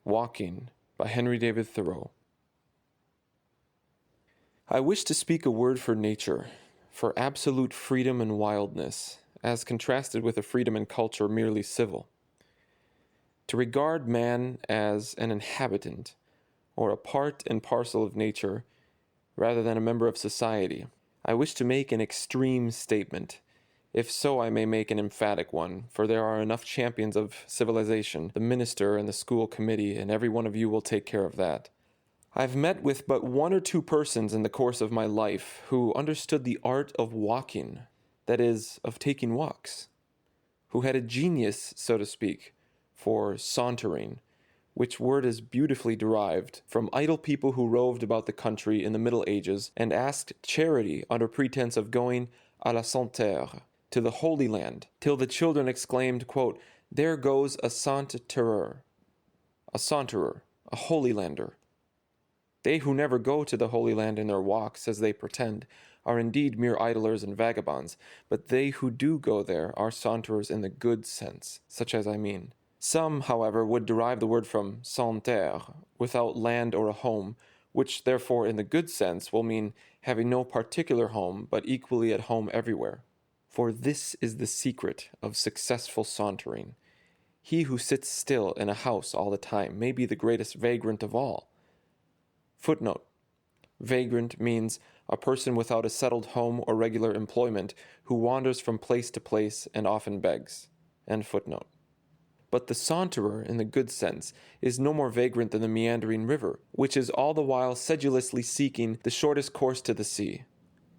Walking by Henry David Thoreau. I wish to speak a word for nature, for absolute freedom and wildness, as contrasted with a freedom and culture merely civil. To regard man as an inhabitant, or a part and parcel of nature, rather than a member of society. I wish to make an extreme statement. If so, I may make an emphatic one, for there are enough champions of civilization, the minister and the school committee, and every one of you will take care of that. I've met with but one or two persons in the course of my life who understood the art of walking, that is, of taking walks, who had a genius, so to speak, for sauntering, which word is beautifully derived from idle people who roved about the country in the Middle Ages and asked charity under pretense of going à la Sainte Terre, to the Holy Land, till the children exclaimed, quote, "There goes a saunterer, a Holy Lander." They who never go to the Holy Land in their walks, as they pretend, are indeed mere idlers and vagabonds, but they who do go there are saunterers in the good sense, such as I mean. Some, however, would derive the word from sans terre, without land or a home, which therefore in the good sense will mean having no particular home, but equally at home everywhere. For this is the secret of successful sauntering. He who sits still in a house all the time may be the greatest vagrant of all. Footnote. Vagrant means a person without a settled home or regular employment who wanders from place to place and often begs. End footnote. But the saunterer, in the good sense, is no more vagrant than the meandering river, which is all the while sedulously seeking the shortest course to the sea.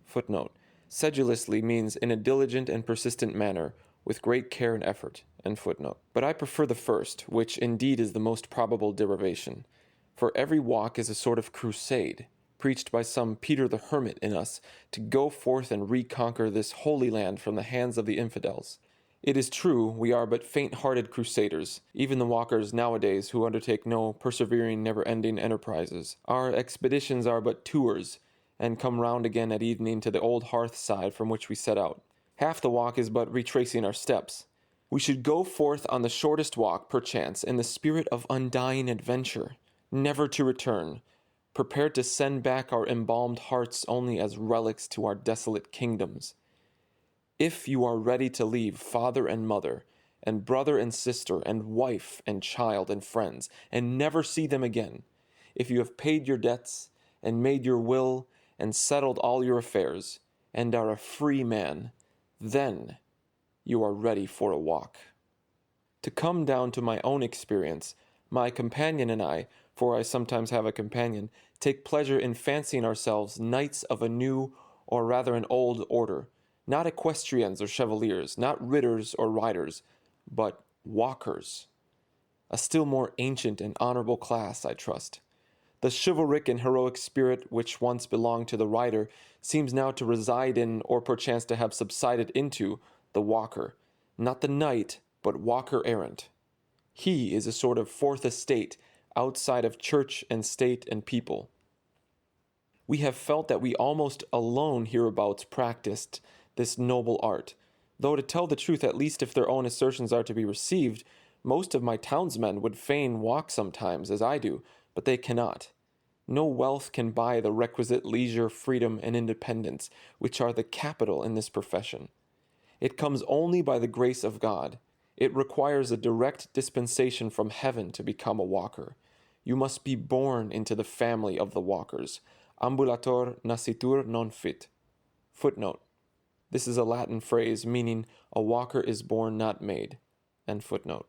Footnote. Sedulously means in a diligent and persistent manner, with great care and effort. End footnote. But I prefer the first, which indeed is the most probable derivation. For every walk is a sort of crusade, preached by some Peter the Hermit in us, to go forth and reconquer this holy land from the hands of the infidels. It is true, we are but faint-hearted crusaders, even the walkers nowadays who undertake no persevering, never-ending enterprises. Our expeditions are but tours, and come round again at evening to the old hearth-side from which we set out. Half the walk is but retracing our steps. We should go forth on the shortest walk, perchance, in the spirit of undying adventure, never to return, prepared to send back our embalmed hearts only as relics to our desolate kingdoms. If you are ready to leave father and mother, and brother and sister, and wife and child and friends, and never see them again, if you have paid your debts, and made your will, and settled all your affairs, and are a free man, then you are ready for a walk. To come down to my own experience, my companion and I, for I sometimes have a companion, take pleasure in fancying ourselves knights of a new, or rather an old order, not equestrians or chevaliers, not ridders or riders, but walkers. A still more ancient and honorable class, I trust. The chivalric and heroic spirit which once belonged to the rider seems now to reside in, or perchance to have subsided into, the walker, not the knight, but walker errant. He is a sort of fourth estate outside of church and state and people. We have felt that we almost alone hereabouts practiced this noble art, though to tell the truth, at least if their own assertions are to be received, most of my townsmen would fain walk sometimes, as I do, but they cannot. No wealth can buy the requisite leisure, freedom, and independence, which are the capital in this profession. It comes only by the grace of God. It requires a direct dispensation from heaven to become a walker. You must be born into the family of the walkers. Ambulator nascitur non fit. Footnote. This is a Latin phrase meaning a walker is born, not made. End footnote.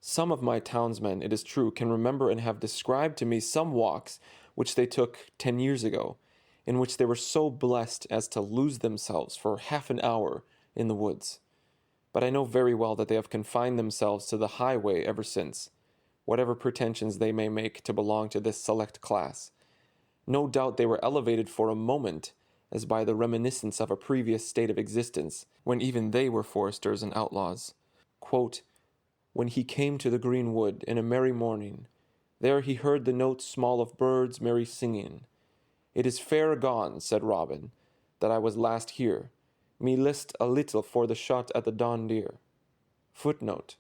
Some of my townsmen, it is true, can remember and have described to me some walks which they took 10 years ago, in which they were so blessed as to lose themselves for half an hour in the woods. But I know very well that they have confined themselves to the highway ever since, whatever pretensions they may make to belong to this select class. No doubt they were elevated for a moment, as by the reminiscence of a previous state of existence, when even they were foresters and outlaws. Quote, "When he came to the green wood in a merry morning, there he heard the notes small of birds merry singing. It is fair gone, said Robin, that I was last here. Me list a little for the shot at the dawn deer." Footnote.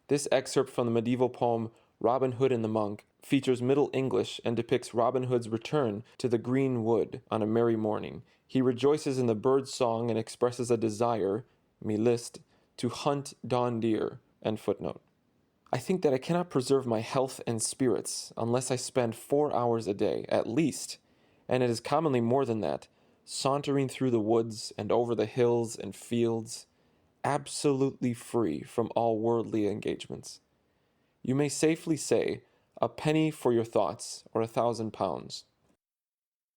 This excerpt from the medieval poem Robin Hood and the Monk, features Middle English and depicts Robin Hood's return to the green wood on a merry morning. He rejoices in the bird's song and expresses a desire, me list, to hunt dawn deer, end footnote. I think that I cannot preserve my health and spirits unless I spend 4 hours a day, at least, and it is commonly more than that, sauntering through the woods and over the hills and fields, absolutely free from all worldly engagements. You may safely say, a penny for your thoughts, or 1,000 pounds.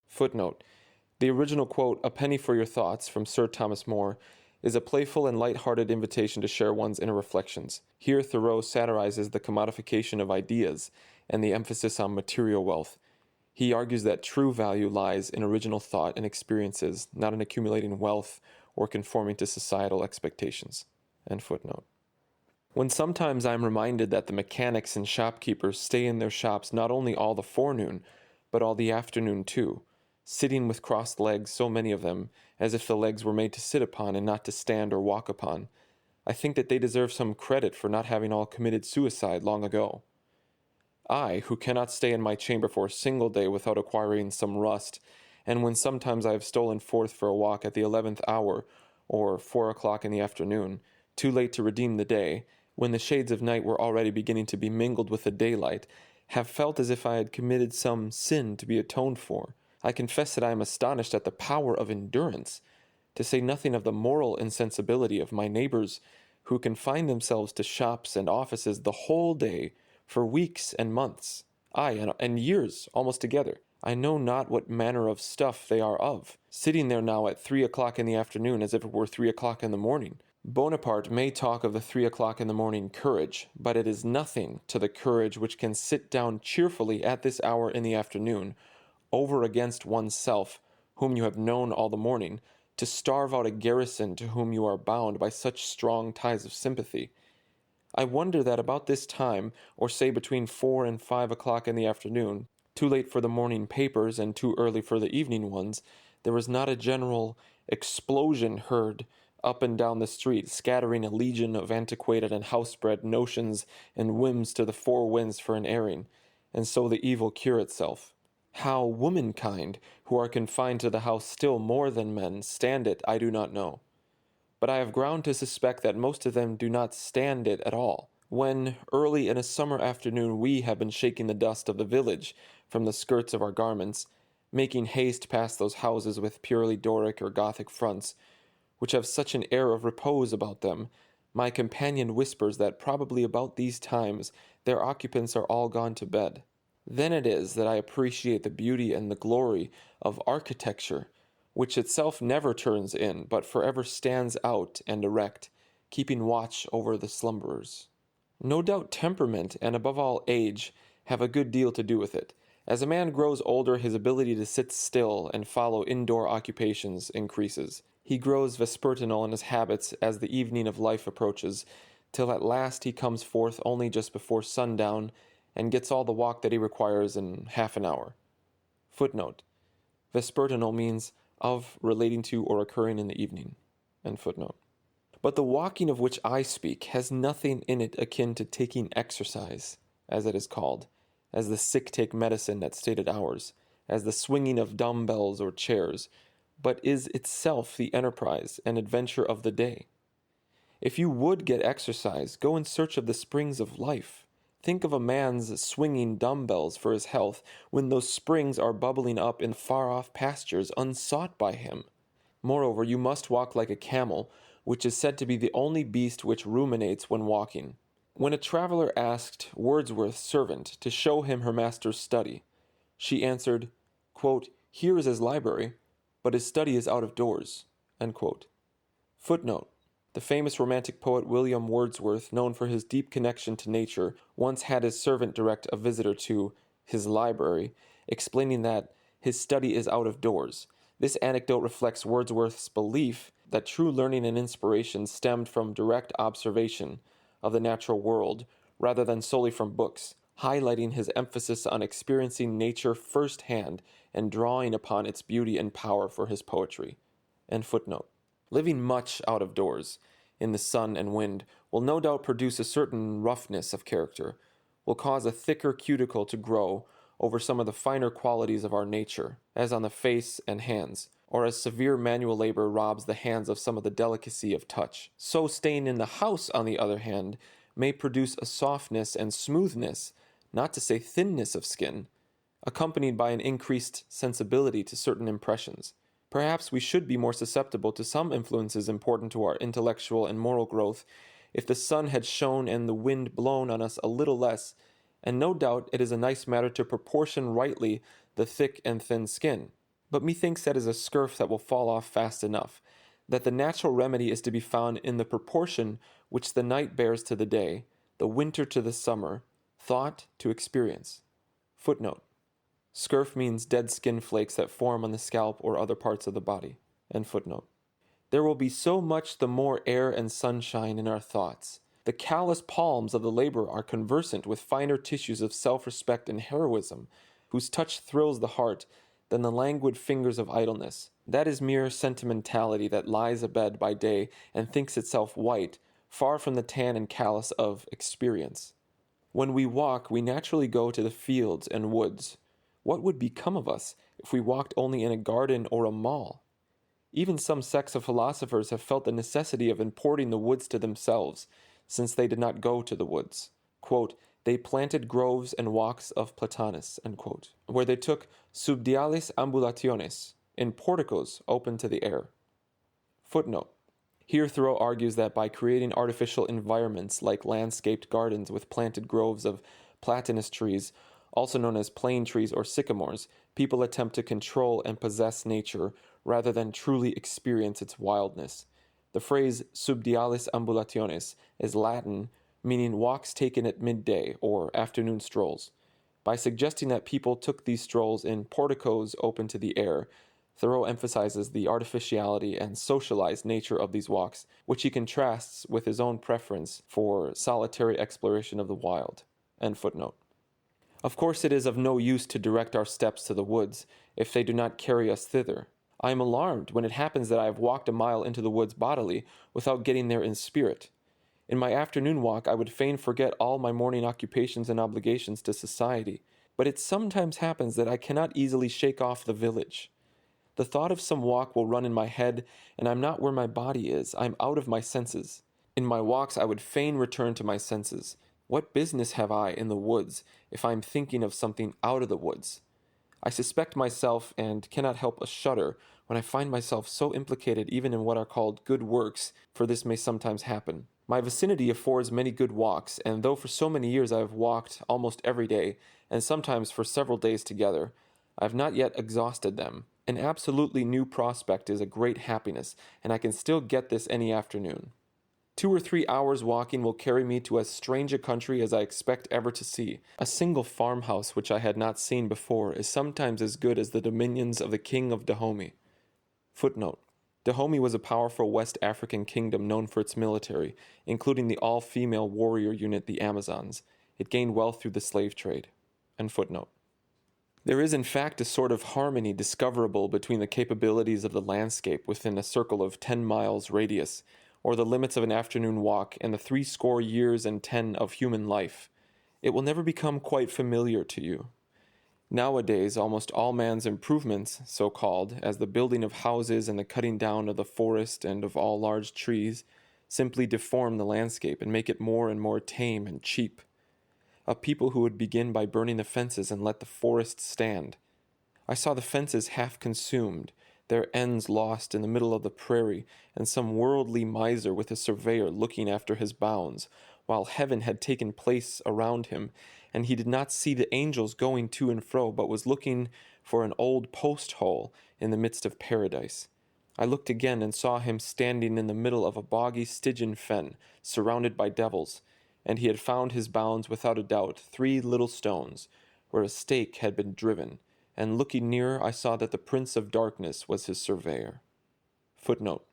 Footnote. The original quote, a penny for your thoughts, from Sir Thomas More, is a playful and light-hearted invitation to share one's inner reflections. Here Thoreau satirizes the commodification of ideas and the emphasis on material wealth. He argues that true value lies in original thought and experiences, not in accumulating wealth or conforming to societal expectations. End footnote. When sometimes I am reminded that the mechanics and shopkeepers stay in their shops not only all the forenoon, but all the afternoon too, sitting with crossed legs, so many of them, as if the legs were made to sit upon and not to stand or walk upon, I think that they deserve some credit for not having all committed suicide long ago. I, who cannot stay in my chamber for a single day without acquiring some rust, and when sometimes I have stolen forth for a walk at the 11th hour, or 4 o'clock in the afternoon, too late to redeem the day, when the shades of night were already beginning to be mingled with the daylight, have felt as if I had committed some sin to be atoned for. I confess that I am astonished at the power of endurance, to say nothing of the moral insensibility of my neighbors, who confine themselves to shops and offices the whole day, for weeks and months, aye, and years almost together. I know not what manner of stuff they are of, sitting there now at 3 o'clock in the afternoon as if it were 3 o'clock in the morning. Bonaparte may talk of the 3 o'clock in the morning courage, but it is nothing to the courage which can sit down cheerfully at this hour in the afternoon, over against oneself, whom you have known all the morning, to starve out a garrison to whom you are bound by such strong ties of sympathy. I wonder that about this time, or say between 4 and 5 o'clock in the afternoon, too late for the morning papers and too early for the evening ones, there was not a general explosion heard up and down the street, scattering a legion of antiquated and house-bred notions and whims to the four winds for an airing, and so the evil cure itself. How womankind, who are confined to the house still more than men, stand it, I do not know. But I have ground to suspect that most of them do not stand it at all. When, early in a summer afternoon, we have been shaking the dust of the village from the skirts of our garments, making haste past those houses with purely Doric or Gothic fronts, which have such an air of repose about them, my companion whispers that probably about these times their occupants are all gone to bed. Then it is that I appreciate the beauty and the glory of architecture, which itself never turns in, but forever stands out and erect, keeping watch over the slumberers. No doubt temperament, and above all age, have a good deal to do with it. As a man grows older, his ability to sit still and follow indoor occupations increases. He grows vespertinal in his habits as the evening of life approaches, till at last he comes forth only just before sundown and gets all the walk that he requires in half an hour. Footnote. Vespertinal means of, relating to, or occurring in the evening. End footnote. But the walking of which I speak has nothing in it akin to taking exercise, as it is called, as the sick take medicine at stated hours, as the swinging of dumbbells or chairs, but is itself the enterprise and adventure of the day. If you would get exercise, go in search of the springs of life. Think of a man's swinging dumbbells for his health when those springs are bubbling up in far-off pastures unsought by him. Moreover, you must walk like a camel, which is said to be the only beast which ruminates when walking. When a traveler asked Wordsworth's servant to show him her master's study, she answered, quote, "Here is his library, but his study is out of doors." End quote. Footnote. The famous romantic poet William Wordsworth, known for his deep connection to nature, once had his servant direct a visitor to his library, explaining that his study is out of doors. This anecdote reflects Wordsworth's belief that true learning and inspiration stemmed from direct observation of the natural world rather than solely from books, highlighting his emphasis on experiencing nature firsthand and drawing upon its beauty and power for his poetry. End footnote. Living much out of doors, in the sun and wind, will no doubt produce a certain roughness of character, will cause a thicker cuticle to grow over some of the finer qualities of our nature, as on the face and hands, or as severe manual labor robs the hands of some of the delicacy of touch. So staying in the house, on the other hand, may produce a softness and smoothness, not to say thinness of skin, accompanied by an increased sensibility to certain impressions. Perhaps we should be more susceptible to some influences important to our intellectual and moral growth if the sun had shone and the wind blown on us a little less, and no doubt it is a nice matter to proportion rightly the thick and thin skin. But methinks that is a scurf that will fall off fast enough, that the natural remedy is to be found in the proportion which the night bears to the day, the winter to the summer, thought to experience. Footnote. Scurf means dead skin flakes that form on the scalp or other parts of the body. End footnote. There will be so much the more air and sunshine in our thoughts. The callous palms of the laborer are conversant with finer tissues of self-respect and heroism, whose touch thrills the heart, than the languid fingers of idleness. That is mere sentimentality that lies abed by day and thinks itself white, far from the tan and callous of experience. When we walk, we naturally go to the fields and woods. What would become of us if we walked only in a garden or a mall? Even some sects of philosophers have felt the necessity of importing the woods to themselves, since they did not go to the woods. Quote, they planted groves and walks of Platanus, end quote, where they took subdiales ambulationes, in porticos open to the air. Footnote. Here Thoreau argues that by creating artificial environments like landscaped gardens with planted groves of platanus trees, also known as plane trees or sycamores, people attempt to control and possess nature rather than truly experience its wildness. The phrase subdiales ambulationes is Latin, meaning walks taken at midday or afternoon strolls. By suggesting that people took these strolls in porticos open to the air, Thoreau emphasizes the artificiality and socialized nature of these walks, which he contrasts with his own preference for solitary exploration of the wild. End footnote. Of course, it is of no use to direct our steps to the woods if they do not carry us thither. I am alarmed when it happens that I have walked a mile into the woods bodily without getting there in spirit. In my afternoon walk, I would fain forget all my morning occupations and obligations to society, but it sometimes happens that I cannot easily shake off the village. The thought of some walk will run in my head, and I'm not where my body is. I'm out of my senses. In my walks, I would fain return to my senses. What business have I in the woods if I am thinking of something out of the woods? I suspect myself and cannot help a shudder when I find myself so implicated even in what are called good works, for this may sometimes happen. My vicinity affords many good walks, and though for so many years I have walked almost every day, and sometimes for several days together, I have not yet exhausted them. An absolutely new prospect is a great happiness, and I can still get this any afternoon. 2 or 3 hours walking will carry me to as strange a country as I expect ever to see. A single farmhouse which I had not seen before is sometimes as good as the dominions of the king of Dahomey. Footnote. Dahomey was a powerful West African kingdom known for its military, including the all-female warrior unit, the Amazons. It gained wealth through the slave trade. End footnote. There is in fact a sort of harmony discoverable between the capabilities of the landscape within a circle of 10 miles radius, or the limits of an afternoon walk, and the 70 years and 10 of human life. It will never become quite familiar to you. Nowadays, almost all man's improvements, so called, as the building of houses and the cutting down of the forest and of all large trees, simply deform the landscape and make it more and more tame and cheap. A people who would begin by burning the fences and let the forest stand. I saw the fences half consumed, their ends lost in the middle of the prairie, and some worldly miser with a surveyor looking after his bounds, while heaven had taken place around him, and he did not see the angels going to and fro, but was looking for an old post-hole in the midst of paradise. I looked again and saw him standing in the middle of a boggy Stygian fen, surrounded by devils, and he had found his bounds without a doubt, 3 little stones, where a stake had been driven, and looking nearer I saw that the Prince of Darkness was his surveyor. Footnote.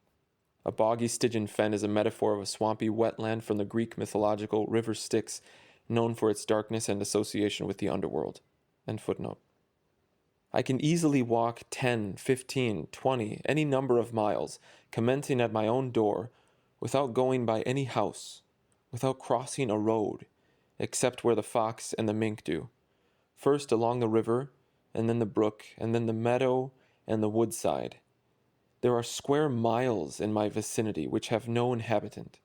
A boggy Stygian fen is a metaphor of a swampy wetland from the Greek mythological river Styx, known for its darkness and association with the underworld. End footnote. I can easily walk 10, 15, 20, any number of miles, commencing at my own door, without going by any house, without crossing a road, except where the fox and the mink do. First along the river, and then the brook, and then the meadow and the woodside. There are square miles in my vicinity which have no inhabitant.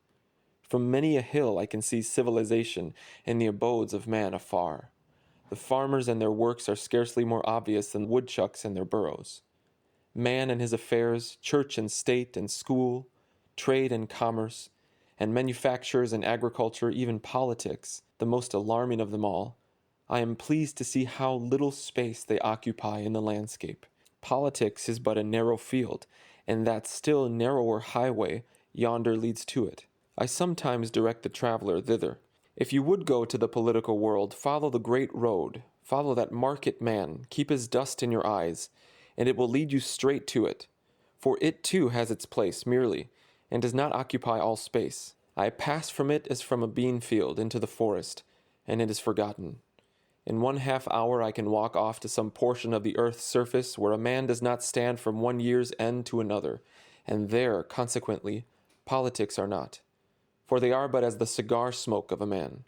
From many a hill I can see civilization and the abodes of man afar. The farmers and their works are scarcely more obvious than woodchucks and their burrows. Man and his affairs, church and state and school, trade and commerce, and manufactures and agriculture, even politics, the most alarming of them all, I am pleased to see how little space they occupy in the landscape. Politics is but a narrow field, and that still narrower highway yonder leads to it. I sometimes direct the traveler thither. If you would go to the political world, follow the great road, follow that market man, keep his dust in your eyes, and it will lead you straight to it. For it too has its place merely, and does not occupy all space. I pass from it as from a bean field into the forest, and it is forgotten. In 1/2 hour I can walk off to some portion of the earth's surface where a man does not stand from one year's end to another, and there, consequently, politics are not, for they are but as the cigar smoke of a man.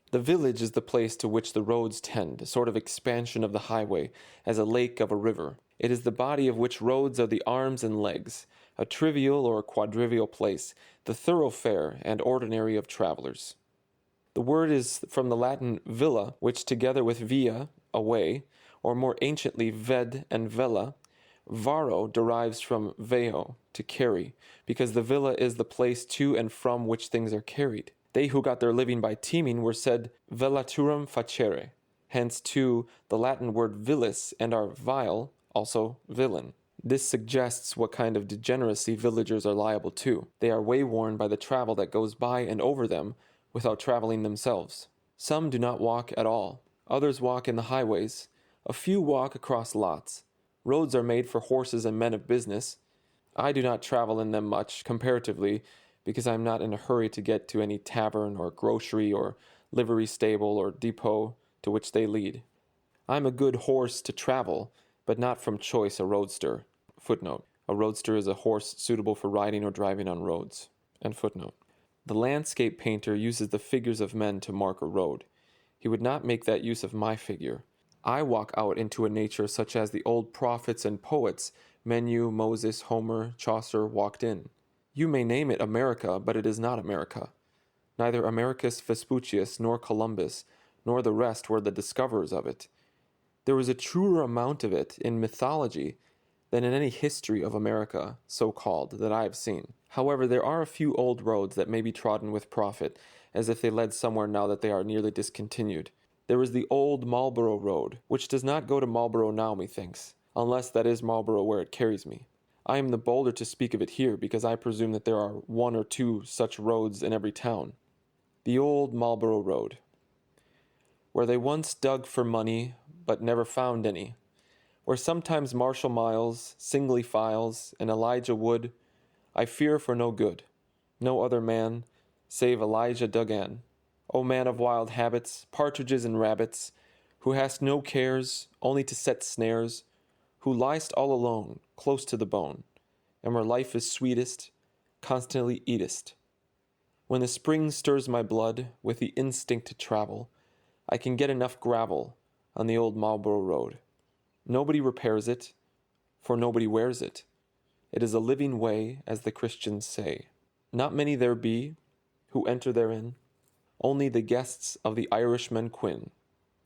The village is the place to which the roads tend, a sort of expansion of the highway, as a lake of a river. It is the body of which roads are the arms and legs, a trivial or quadrivial place, the thoroughfare and ordinary of travelers. The word is from the Latin villa, which together with via, a way, or more anciently ved and vella, varo derives from veo, to carry, because the villa is the place to and from which things are carried. They who got their living by teaming were said vellaturum facere, hence too the Latin word vilis and our vile, also villain. This suggests what kind of degeneracy villagers are liable to. They are wayworn by the travel that goes by and over them, without traveling themselves. Some do not walk at all. Others walk in the highways. A few walk across lots. Roads are made for horses and men of business. I do not travel in them much, comparatively, because I am not in a hurry to get to any tavern or grocery or livery stable or depot to which they lead. I am a good horse to travel, but not from choice a roadster. Footnote. A roadster is a horse suitable for riding or driving on roads. End footnote. The landscape painter uses the figures of men to mark a road. He would not make that use of my figure. I walk out into a nature such as the old prophets and poets, Menu, Moses, Homer, Chaucer, walked in. You may name it America, but it is not America. Neither Americus Vespucius, nor Columbus, nor the rest were the discoverers of it. There was a truer amount of it in mythology than in any history of America, so called, that I have seen. However, there are a few old roads that may be trodden with profit, as if they led somewhere now that they are nearly discontinued. There is the old Marlborough Road, which does not go to Marlborough now, methinks, unless that is Marlborough where it carries me. I am the bolder to speak of it here, because I presume that there are 1 or 2 such roads in every town. The old Marlborough Road, where they once dug for money, but never found any, where sometimes Marshall Miles, Singly Files, and Elijah Wood, I fear for no good, no other man, save Elijah Duggan, O man of wild habits, partridges and rabbits, who hast no cares, only to set snares, who liest all alone, close to the bone, and where life is sweetest, constantly eatest. When the spring stirs my blood with the instinct to travel, I can get enough gravel on the old Marlborough Road. Nobody repairs it, for nobody wears it. It is a living way, as the Christians say. Not many there be who enter therein, only the guests of the Irishman Quin.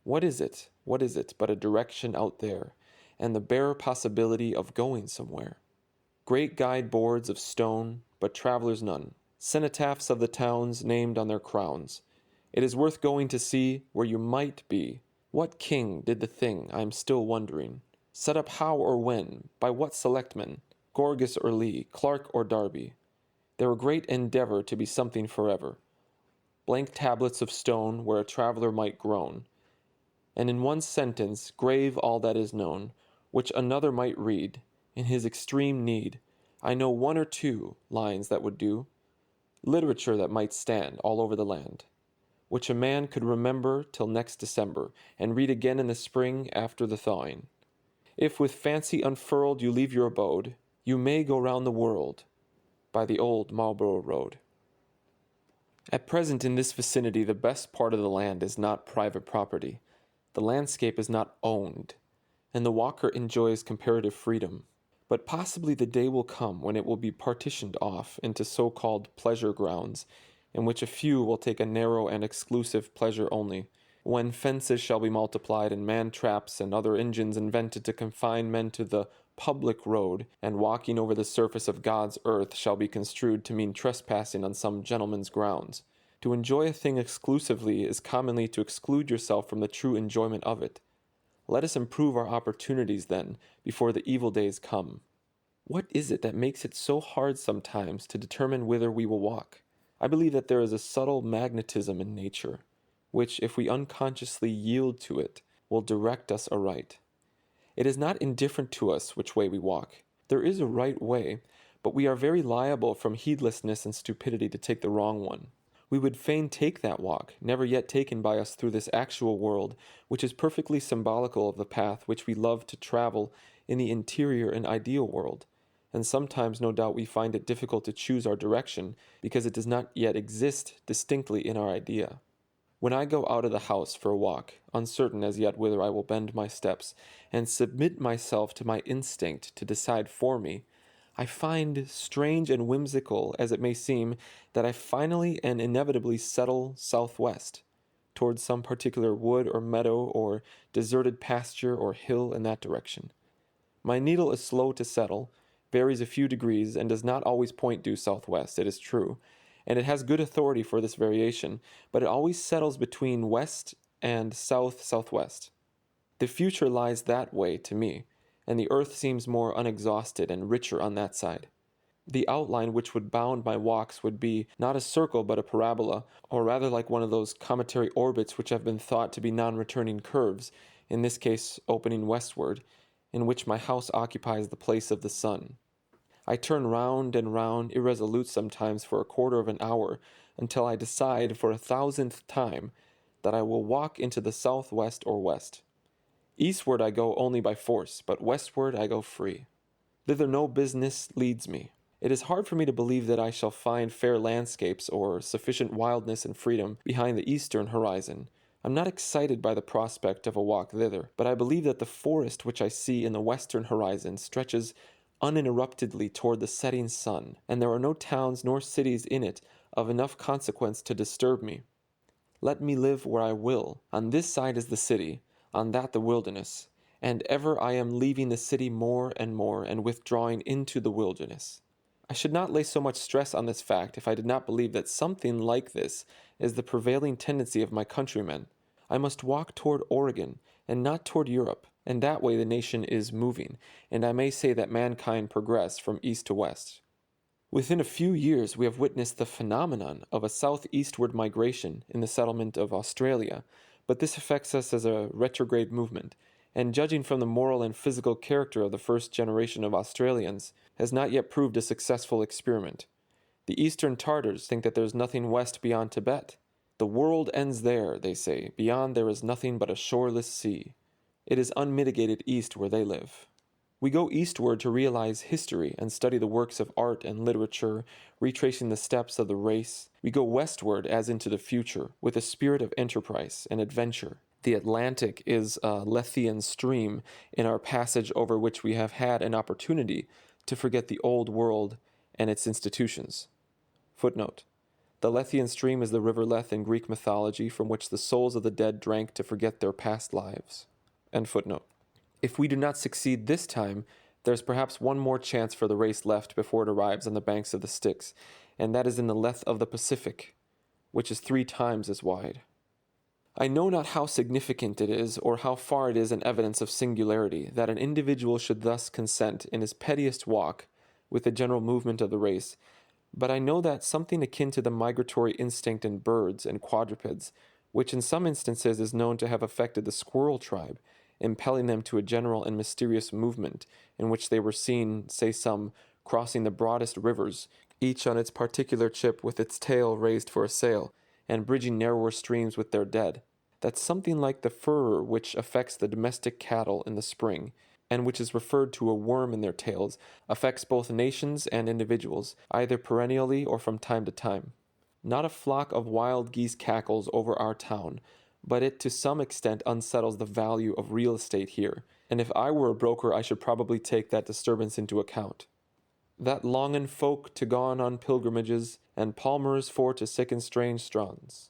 What is it but a direction out there, and the bare possibility of going somewhere? Great guide boards of stone, but travelers none. Cenotaphs of the towns named on their crowns. It is worth going to see where you might be. What king did the thing, I am still wondering? Set up how or when? By what selectmen? Gorgas or Lee, Clark or Darby? There were great endeavor to be something forever. Blank tablets of stone where a traveler might groan, and in one sentence grave all that is known, which another might read. In his extreme need, I know 1 or 2 lines that would do, literature that might stand all over the land, which a man could remember till next December, and read again in the spring after the thawing. If with fancy unfurled you leave your abode, you may go round the world by the old Marlborough Road. At present, in this vicinity, the best part of the land is not private property. The landscape is not owned, and the walker enjoys comparative freedom. But possibly the day will come when it will be partitioned off into so-called pleasure grounds, in which a few will take a narrow and exclusive pleasure only, when fences shall be multiplied and man-traps and other engines invented to confine men to the public road, and walking over the surface of God's earth shall be construed to mean trespassing on some gentleman's grounds. To enjoy a thing exclusively is commonly to exclude yourself from the true enjoyment of it. Let us improve our opportunities, then, before the evil days come. What is it that makes it so hard sometimes to determine whither we will walk? I believe that there is a subtle magnetism in nature, which, if we unconsciously yield to it, will direct us aright. It is not indifferent to us which way we walk. There is a right way, but we are very liable from heedlessness and stupidity to take the wrong one. We would fain take that walk, never yet taken by us through this actual world, which is perfectly symbolical of the path which we love to travel in the interior and ideal world, and sometimes no doubt we find it difficult to choose our direction because it does not yet exist distinctly in our idea. When I go out of the house for a walk, uncertain as yet whither I will bend my steps, and submit myself to my instinct to decide for me, I find, strange and whimsical as it may seem, that I finally and inevitably settle southwest, towards some particular wood or meadow or deserted pasture or hill in that direction. My needle is slow to settle, varies a few degrees, and does not always point due southwest, it is true, and it has good authority for this variation, but it always settles between west and south-southwest. The future lies that way to me, and the earth seems more unexhausted and richer on that side. The outline which would bound my walks would be not a circle but a parabola, or rather like one of those cometary orbits which have been thought to be non-returning curves, in this case opening westward, in which my house occupies the place of the sun. I turn round and round, irresolute sometimes for a quarter of an hour, until I decide for 1,000th time that I will walk into the southwest or west. Eastward I go only by force, but westward I go free. Thither no business leads me. It is hard for me to believe that I shall find fair landscapes or sufficient wildness and freedom behind the eastern horizon. I am not excited by the prospect of a walk thither, but I believe that the forest which I see in the western horizon stretches uninterruptedly toward the setting sun, and there are no towns nor cities in it of enough consequence to disturb me. Let me live where I will. On this side is the city, on that the wilderness, and ever I am leaving the city more and withdrawing into the wilderness. I should not lay so much stress on this fact if I did not believe that something like this is the prevailing tendency of my countrymen. I must walk toward Oregon, and not toward Europe, and that way the nation is moving, and I may say that mankind progress from east to west. Within a few years we have witnessed the phenomenon of a southeastward migration in the settlement of Australia, but this affects us as a retrograde movement, and judging from the moral and physical character of the first generation of Australians, has not yet proved a successful experiment. The Eastern Tartars think that there is nothing west beyond Tibet. The world ends there, they say. Beyond there is nothing but a shoreless sea. It is unmitigated east where they live. We go eastward to realize history and study the works of art and literature, retracing the steps of the race. We go westward as into the future, with a spirit of enterprise and adventure. The Atlantic is a Lethean stream in our passage over which we have had an opportunity to forget the old world and its institutions. Footnote. The Lethean stream is the river Leth in Greek mythology from which the souls of the dead drank to forget their past lives. End footnote. If we do not succeed this time, there's perhaps one more chance for the race left before it arrives on the banks of the Styx, and that is in the Leth of the Pacific, which is 3 times as wide. I know not how significant it is, or how far it is an evidence of singularity, that an individual should thus consent in his pettiest walk with the general movement of the race, but I know that something akin to the migratory instinct in birds and quadrupeds, which in some instances is known to have affected the squirrel tribe, impelling them to a general and mysterious movement, in which they were seen, say some, crossing the broadest rivers, each on its particular chip with its tail raised for a sail, and bridging narrower streams with their dead. That something like the furor which affects the domestic cattle in the spring, and which is referred to a worm in their tails, affects both nations and individuals, either perennially or from time to time. Not a flock of wild geese cackles over our town, but it to some extent unsettles the value of real estate here, and if I were a broker I should probably take that disturbance into account. That longen folk to gone on pilgrimages, and palmers for to sicken strange strands.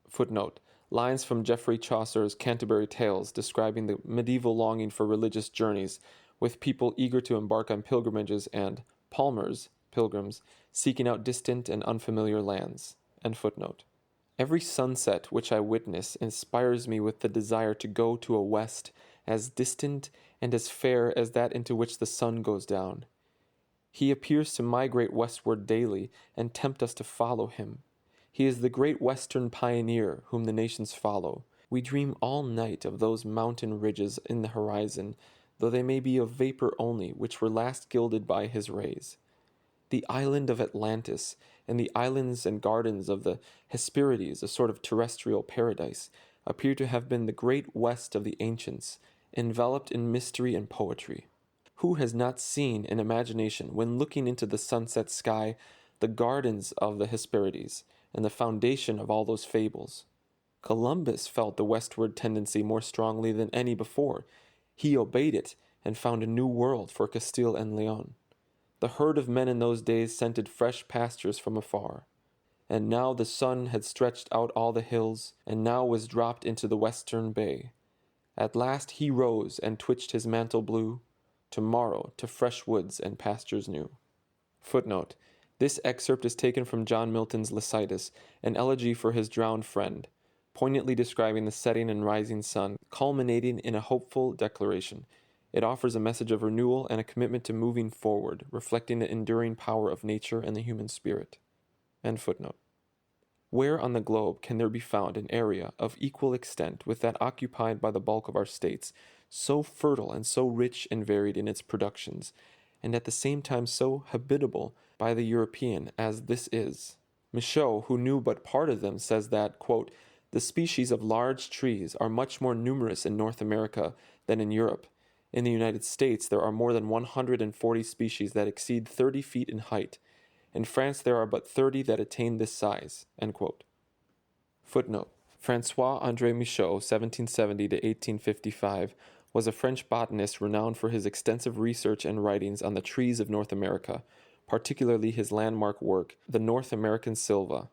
Footnote. Lines from Geoffrey Chaucer's Canterbury Tales describing the medieval longing for religious journeys, with people eager to embark on pilgrimages and palmers, pilgrims, seeking out distant and unfamiliar lands. End footnote. Every sunset which I witness inspires me with the desire to go to a west as distant and as fair as that into which the sun goes down. He appears to migrate westward daily and tempt us to follow him. He is the great western pioneer whom the nations follow. We dream all night of those mountain ridges in the horizon, though they may be of vapor only, which were last gilded by his rays. The island of Atlantis, and the islands and gardens of the Hesperides, a sort of terrestrial paradise, appear to have been the great west of the ancients, enveloped in mystery and poetry. Who has not seen in imagination, when looking into the sunset sky, the gardens of the Hesperides, and the foundation of all those fables? Columbus felt the westward tendency more strongly than any before. He obeyed it, and found a new world for Castile and Leon. The herd of men in those days scented fresh pastures from afar. And now the sun had stretched out all the hills, and now was dropped into the western bay. At last he rose and twitched his mantle blue, tomorrow to fresh woods and pastures new. Footnote. This excerpt is taken from John Milton's Lycidas, an elegy for his drowned friend, poignantly describing the setting and rising sun, culminating in a hopeful declaration. It offers a message of renewal and a commitment to moving forward, reflecting the enduring power of nature and the human spirit. End footnote. Where on the globe can there be found an area of equal extent with that occupied by the bulk of our states, so fertile and so rich and varied in its productions, and at the same time so habitable by the European as this is? Michaud, who knew but part of them, says that, quote, the species of large trees are much more numerous in North America than in Europe. In the United States there are more than 140 species that exceed 30 feet in height. In France there are but 30 that attain this size. End quote. Footnote. François-André Michaud, 1770 to 1855, was a French botanist renowned for his extensive research and writings on the trees of North America, particularly his landmark work, The North American Sylva.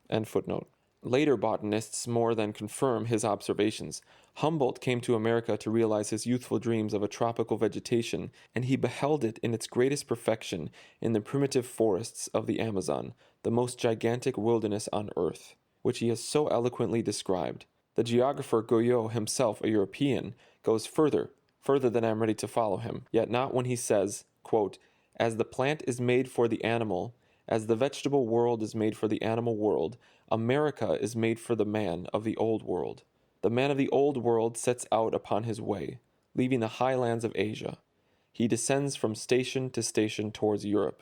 End footnote. Later botanists more than confirm his observations. Humboldt came to America to realize his youthful dreams of a tropical vegetation, and he beheld it in its greatest perfection in the primitive forests of the Amazon, the most gigantic wilderness on earth, which he has so eloquently described. The geographer Guyot, himself a European, goes further than I am ready to follow him, yet not when he says, quote, as the plant is made for the animal, as the vegetable world is made for the animal world, America is made for the man of the Old World. The man of the Old World sets out upon his way, leaving the highlands of Asia. He descends from station to station towards Europe.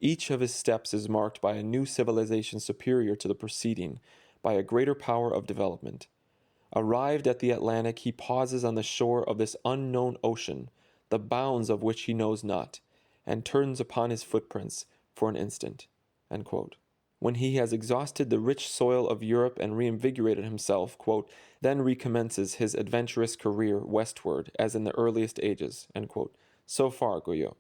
Each of his steps is marked by a new civilization superior to the preceding, by a greater power of development. Arrived at the Atlantic, he pauses on the shore of this unknown ocean, the bounds of which he knows not, and turns upon his footprints for an instant. End quote. When he has exhausted the rich soil of Europe and reinvigorated himself, quote, then recommences his adventurous career westward, as in the earliest ages. End quote. So far, Guyot.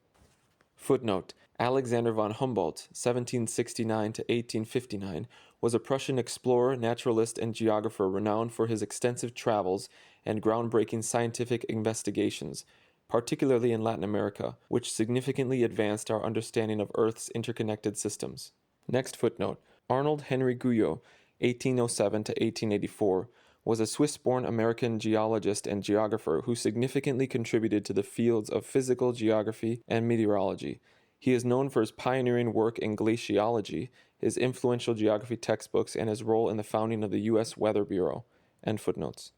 Footnote. Alexander von Humboldt, 1769 to 1859, was a Prussian explorer, naturalist, and geographer renowned for his extensive travels and groundbreaking scientific investigations, particularly in Latin America, which significantly advanced our understanding of Earth's interconnected systems. Next footnote. Arnold Henry Guyot, 1807 to 1884, was a Swiss-born American geologist and geographer who significantly contributed to the fields of physical geography and meteorology. He is known for his pioneering work in glaciology, his influential geography textbooks, and his role in the founding of the U.S. Weather Bureau. End footnotes.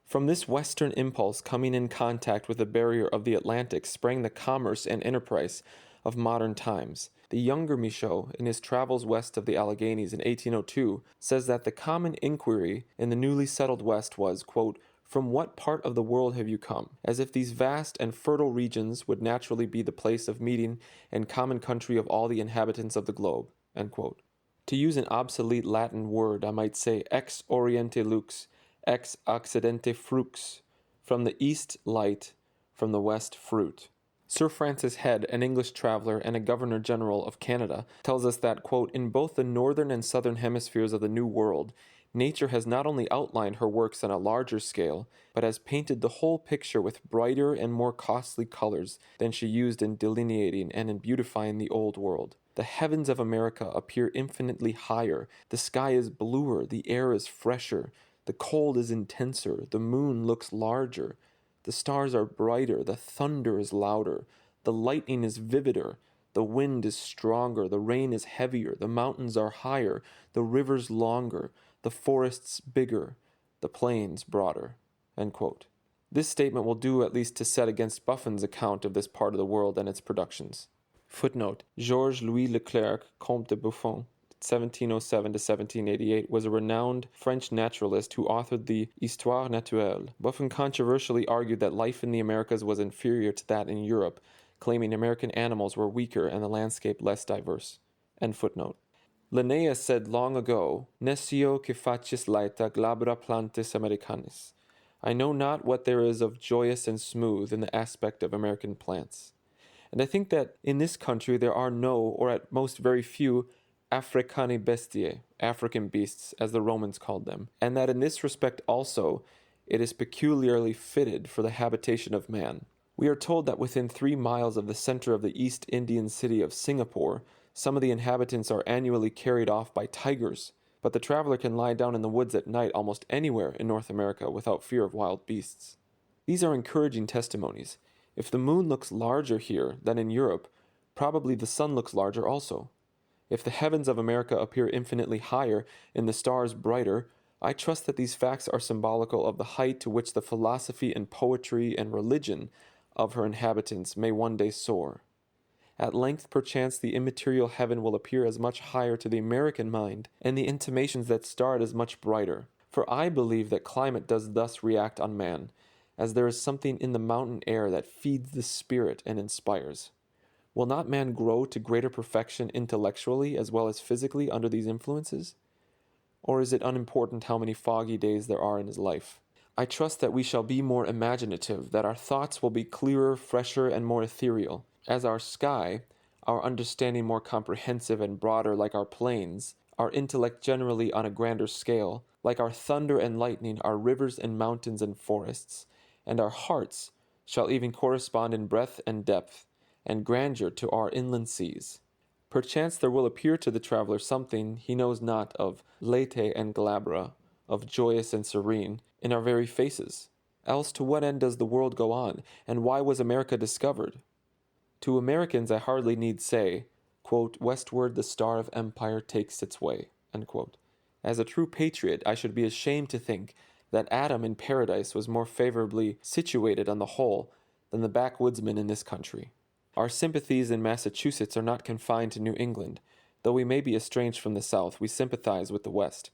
From this western impulse coming in contact with the barrier of the Atlantic sprang the commerce and enterprise of modern times. The younger Michaud, in his travels west of the Alleghanies in 1802, says that the common inquiry in the newly settled West was, quote, from what part of the world have you come? As if these vast and fertile regions would naturally be the place of meeting and common country of all the inhabitants of the globe. End quote. To use an obsolete Latin word, I might say ex oriente lux, ex occidente frux, from the east light, from the west fruit. Sir Francis Head, an English traveler and a Governor-General of Canada, tells us that, quote, in both the northern and southern hemispheres of the New World, nature has not only outlined her works on a larger scale, but has painted the whole picture with brighter and more costly colors than she used in delineating and in beautifying the Old World. The heavens of America appear infinitely higher, the sky is bluer, the air is fresher, the cold is intenser, the moon looks larger, the stars are brighter, the thunder is louder, the lightning is vivider, the wind is stronger, the rain is heavier, the mountains are higher, the rivers longer, the forests bigger, the plains broader. End quote. This statement will do at least to set against Buffon's account of this part of the world and its productions. Footnote: Georges Louis Leclerc, Comte de Buffon, 1707 to 1788, was a renowned French naturalist who authored the Histoire naturelle. Buffon controversially argued that life in the Americas was inferior to that in Europe, claiming American animals were weaker and the landscape less diverse. End footnote. Linnaeus said long ago, Nescio que facis laeta glabra plantis Americanis. I know not what there is of joyous and smooth in the aspect of American plants. And I think that in this country there are no, or at most very few, Africani bestiae, African beasts, as the Romans called them, and that in this respect also it is peculiarly fitted for the habitation of man. We are told that within 3 miles of the center of the East Indian city of Singapore, some of the inhabitants are annually carried off by tigers, but the traveler can lie down in the woods at night almost anywhere in North America without fear of wild beasts. These are encouraging testimonies. If the moon looks larger here than in Europe, probably the sun looks larger also. If the heavens of America appear infinitely higher and the stars brighter, I trust that these facts are symbolical of the height to which the philosophy and poetry and religion of her inhabitants may one day soar. At length, perchance, the immaterial heaven will appear as much higher to the American mind, and the intimations that star it as much brighter. For I believe that climate does thus react on man, as there is something in the mountain air that feeds the spirit and inspires. Will not man grow to greater perfection intellectually as well as physically under these influences? Or is it unimportant how many foggy days there are in his life? I trust that we shall be more imaginative, that our thoughts will be clearer, fresher, and more ethereal. As our sky, our understanding more comprehensive and broader like our plains, our intellect generally on a grander scale, like our thunder and lightning, our rivers and mountains and forests, and our hearts shall even correspond in breadth and depth, and grandeur to our inland seas. Perchance there will appear to the traveler something he knows not of laete and glabra, of joyous and serene, in our very faces. Else to what end does the world go on, and why was America discovered? To Americans I hardly need say, quote, westward the star of empire takes its way, end quote. As a true patriot, I should be ashamed to think that Adam in paradise was more favorably situated on the whole than the backwoodsman in this country. Our sympathies in Massachusetts are not confined to New England. Though we may be estranged from the South, we sympathize with the West.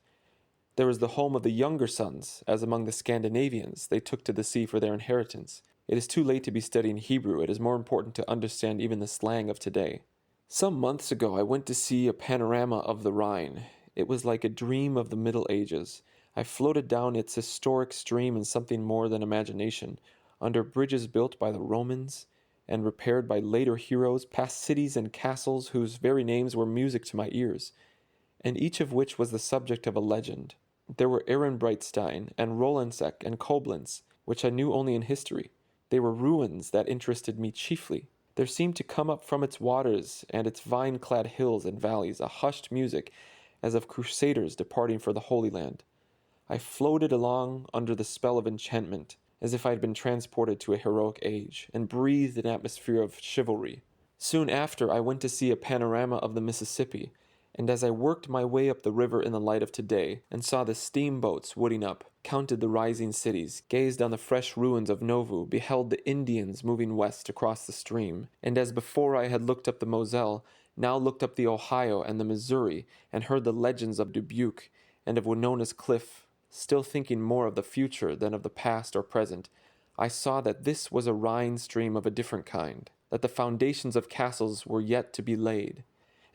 There is the home of the younger sons, as among the Scandinavians they took to the sea for their inheritance. It is too late to be studying Hebrew. It is more important to understand even the slang of today. Some months ago I went to see a panorama of the Rhine. It was like a dream of the Middle Ages. I floated down its historic stream in something more than imagination, under bridges built by the Romans and repaired by later heroes, past cities and castles whose very names were music to my ears, and each of which was the subject of a legend. There were Ehrenbreitstein and Rolandseck and Koblenz, which I knew only in history. They were ruins that interested me chiefly. There seemed to come up from its waters and its vine-clad hills and valleys a hushed music as of crusaders departing for the Holy Land. I floated along under the spell of enchantment, as if I had been transported to a heroic age, and breathed an atmosphere of chivalry. Soon after, I went to see a panorama of the Mississippi, and as I worked my way up the river in the light of today, and saw the steamboats wooding up, counted the rising cities, gazed on the fresh ruins of Nauvoo, beheld the Indians moving west across the stream, and as before I had looked up the Moselle, now looked up the Ohio and the Missouri, and heard the legends of Dubuque and of Winona's Cliff, still thinking more of the future than of the past or present, I saw that this was a Rhine stream of a different kind, that the foundations of castles were yet to be laid,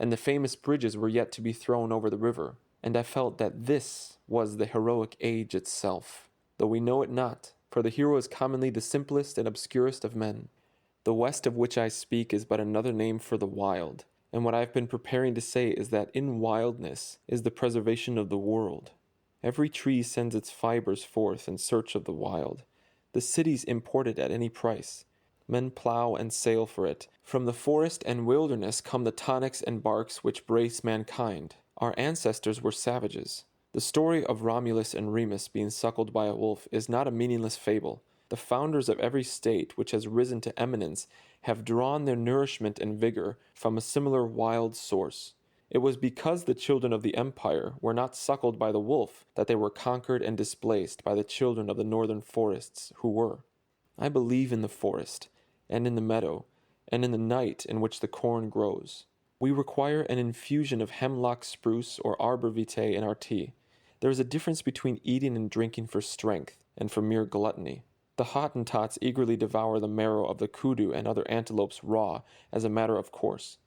and the famous bridges were yet to be thrown over the river, and I felt that this was the heroic age itself, though we know it not, for the hero is commonly the simplest and obscurest of men. The West of which I speak is but another name for the wild, and what I have been preparing to say is that in wildness is the preservation of the world. Every tree sends its fibers forth in search of the wild. The cities import it at any price. Men plow and sail for it. From the forest and wilderness come the tonics and barks which brace mankind. Our ancestors were savages. The story of Romulus and Remus being suckled by a wolf is not a meaningless fable. The founders of every state which has risen to eminence have drawn their nourishment and vigor from a similar wild source. It was because the children of the empire were not suckled by the wolf that they were conquered and displaced by the children of the northern forests, who were. I believe in the forest, and in the meadow, and in the night in which the corn grows. We require an infusion of hemlock spruce or arbor vitae in our tea. There is a difference between eating and drinking for strength and for mere gluttony. The Hottentots eagerly devour the marrow of the kudu and other antelopes raw as a matter of course.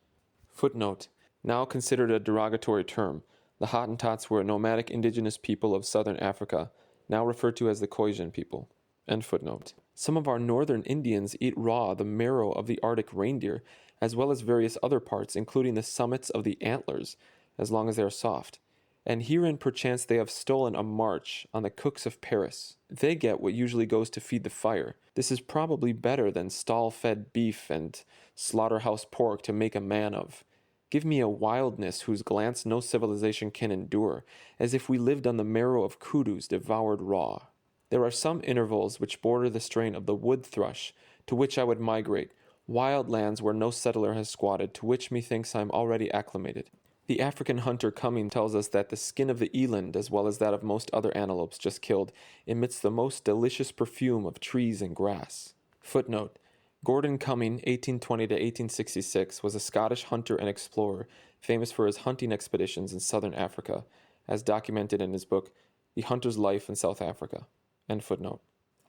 Footnote. Now considered a derogatory term, the Hottentots were a nomadic indigenous people of southern Africa, now referred to as the Khoisan people. End footnote. Some of our northern Indians eat raw the marrow of the Arctic reindeer, as well as various other parts, including the summits of the antlers, as long as they are soft. And herein perchance they have stolen a march on the cooks of Paris. They get what usually goes to feed the fire. This is probably better than stall-fed beef and slaughterhouse pork to make a man of. Give me a wildness whose glance no civilization can endure, as if we lived on the marrow of kudus devoured raw. There are some intervals which border the strain of the wood thrush, to which I would migrate, wild lands where no settler has squatted, to which methinks I am already acclimated. The African hunter Cumming tells us that the skin of the eland, as well as that of most other antelopes just killed, emits the most delicious perfume of trees and grass. Footnote. Gordon Cumming, 1820 to 1866, was a Scottish hunter and explorer, famous for his hunting expeditions in southern Africa, as documented in his book, The Hunter's Life in South Africa. End footnote.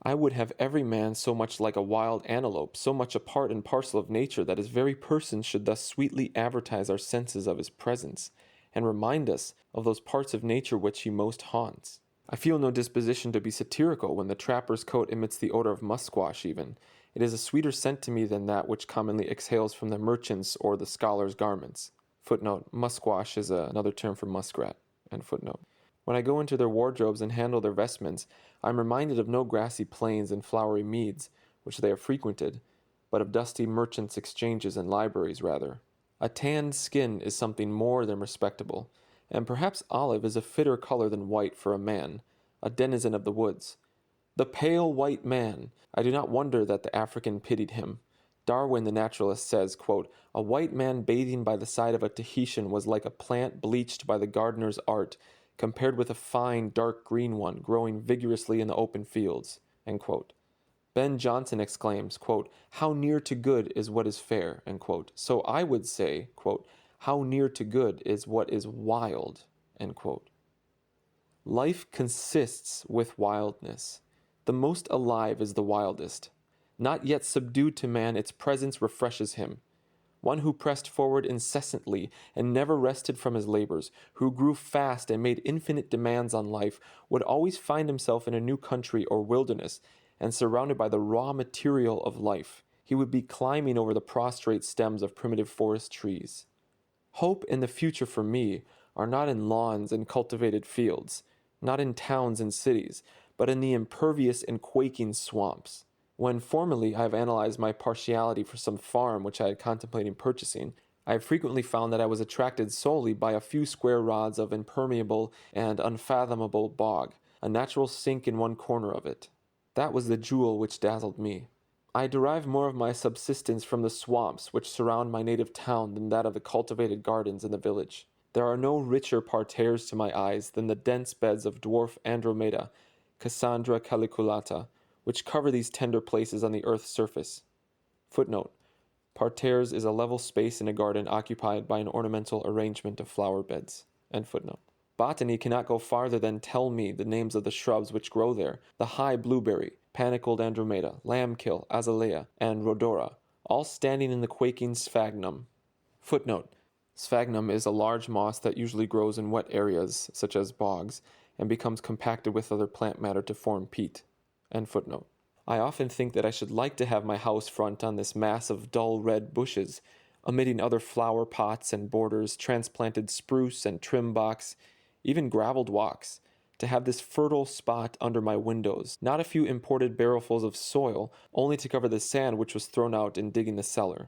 I would have every man so much like a wild antelope, so much a part and parcel of nature that his very person should thus sweetly advertise our senses of his presence, and remind us of those parts of nature which he most haunts. I feel no disposition to be satirical when the trapper's coat emits the odor of musquash even. It is a sweeter scent to me than that which commonly exhales from the merchant's or the scholar's garments. Footnote. Musquash is another term for muskrat. End footnote. When I go into their wardrobes and handle their vestments, I am reminded of no grassy plains and flowery meads, which they have frequented, but of dusty merchants' exchanges and libraries rather. A tanned skin is something more than respectable, and perhaps olive is a fitter color than white for a man, a denizen of the woods. The pale white man! I do not wonder that the African pitied him. Darwin the naturalist says, quote, "A white man bathing by the side of a Tahitian was like a plant bleached by the gardener's art, compared with a fine, dark green one growing vigorously in the open fields." End quote. Ben Jonson exclaims, quote, "How near to good is what is fair," end quote. So I would say, quote, "How near to good is what is wild," end quote. Life consists with wildness. The most alive is the wildest. Not yet subdued to man, its presence refreshes him. One who pressed forward incessantly and never rested from his labors, who grew fast and made infinite demands on life, would always find himself in a new country or wilderness and surrounded by the raw material of life. He would be climbing over the prostrate stems of primitive forest trees. Hope and the future for me are not in lawns and cultivated fields, not in towns and cities, but in the impervious and quaking swamps. When formerly I have analyzed my partiality for some farm which I had contemplated purchasing, I have frequently found that I was attracted solely by a few square rods of impermeable and unfathomable bog, a natural sink in one corner of it. That was the jewel which dazzled me. I derive more of my subsistence from the swamps which surround my native town than that of the cultivated gardens in the village. There are no richer parterres to my eyes than the dense beds of dwarf Andromeda, Cassandra caliculata, which cover these tender places on the earth's surface. Footnote. Parterres is a level space in a garden occupied by an ornamental arrangement of flower beds. End footnote. Botany cannot go farther than tell me the names of the shrubs which grow there: the high blueberry, panicled andromeda, lambkill, azalea, and rhodora, all standing in the quaking sphagnum. Footnote. Sphagnum is a large moss that usually grows in wet areas, such as bogs, and becomes compacted with other plant matter to form peat. End footnote. I often think that I should like to have my house front on this mass of dull red bushes, omitting other flower pots and borders, transplanted spruce and trim box, even graveled walks, to have this fertile spot under my windows, not a few imported barrelfuls of soil, only to cover the sand which was thrown out in digging the cellar.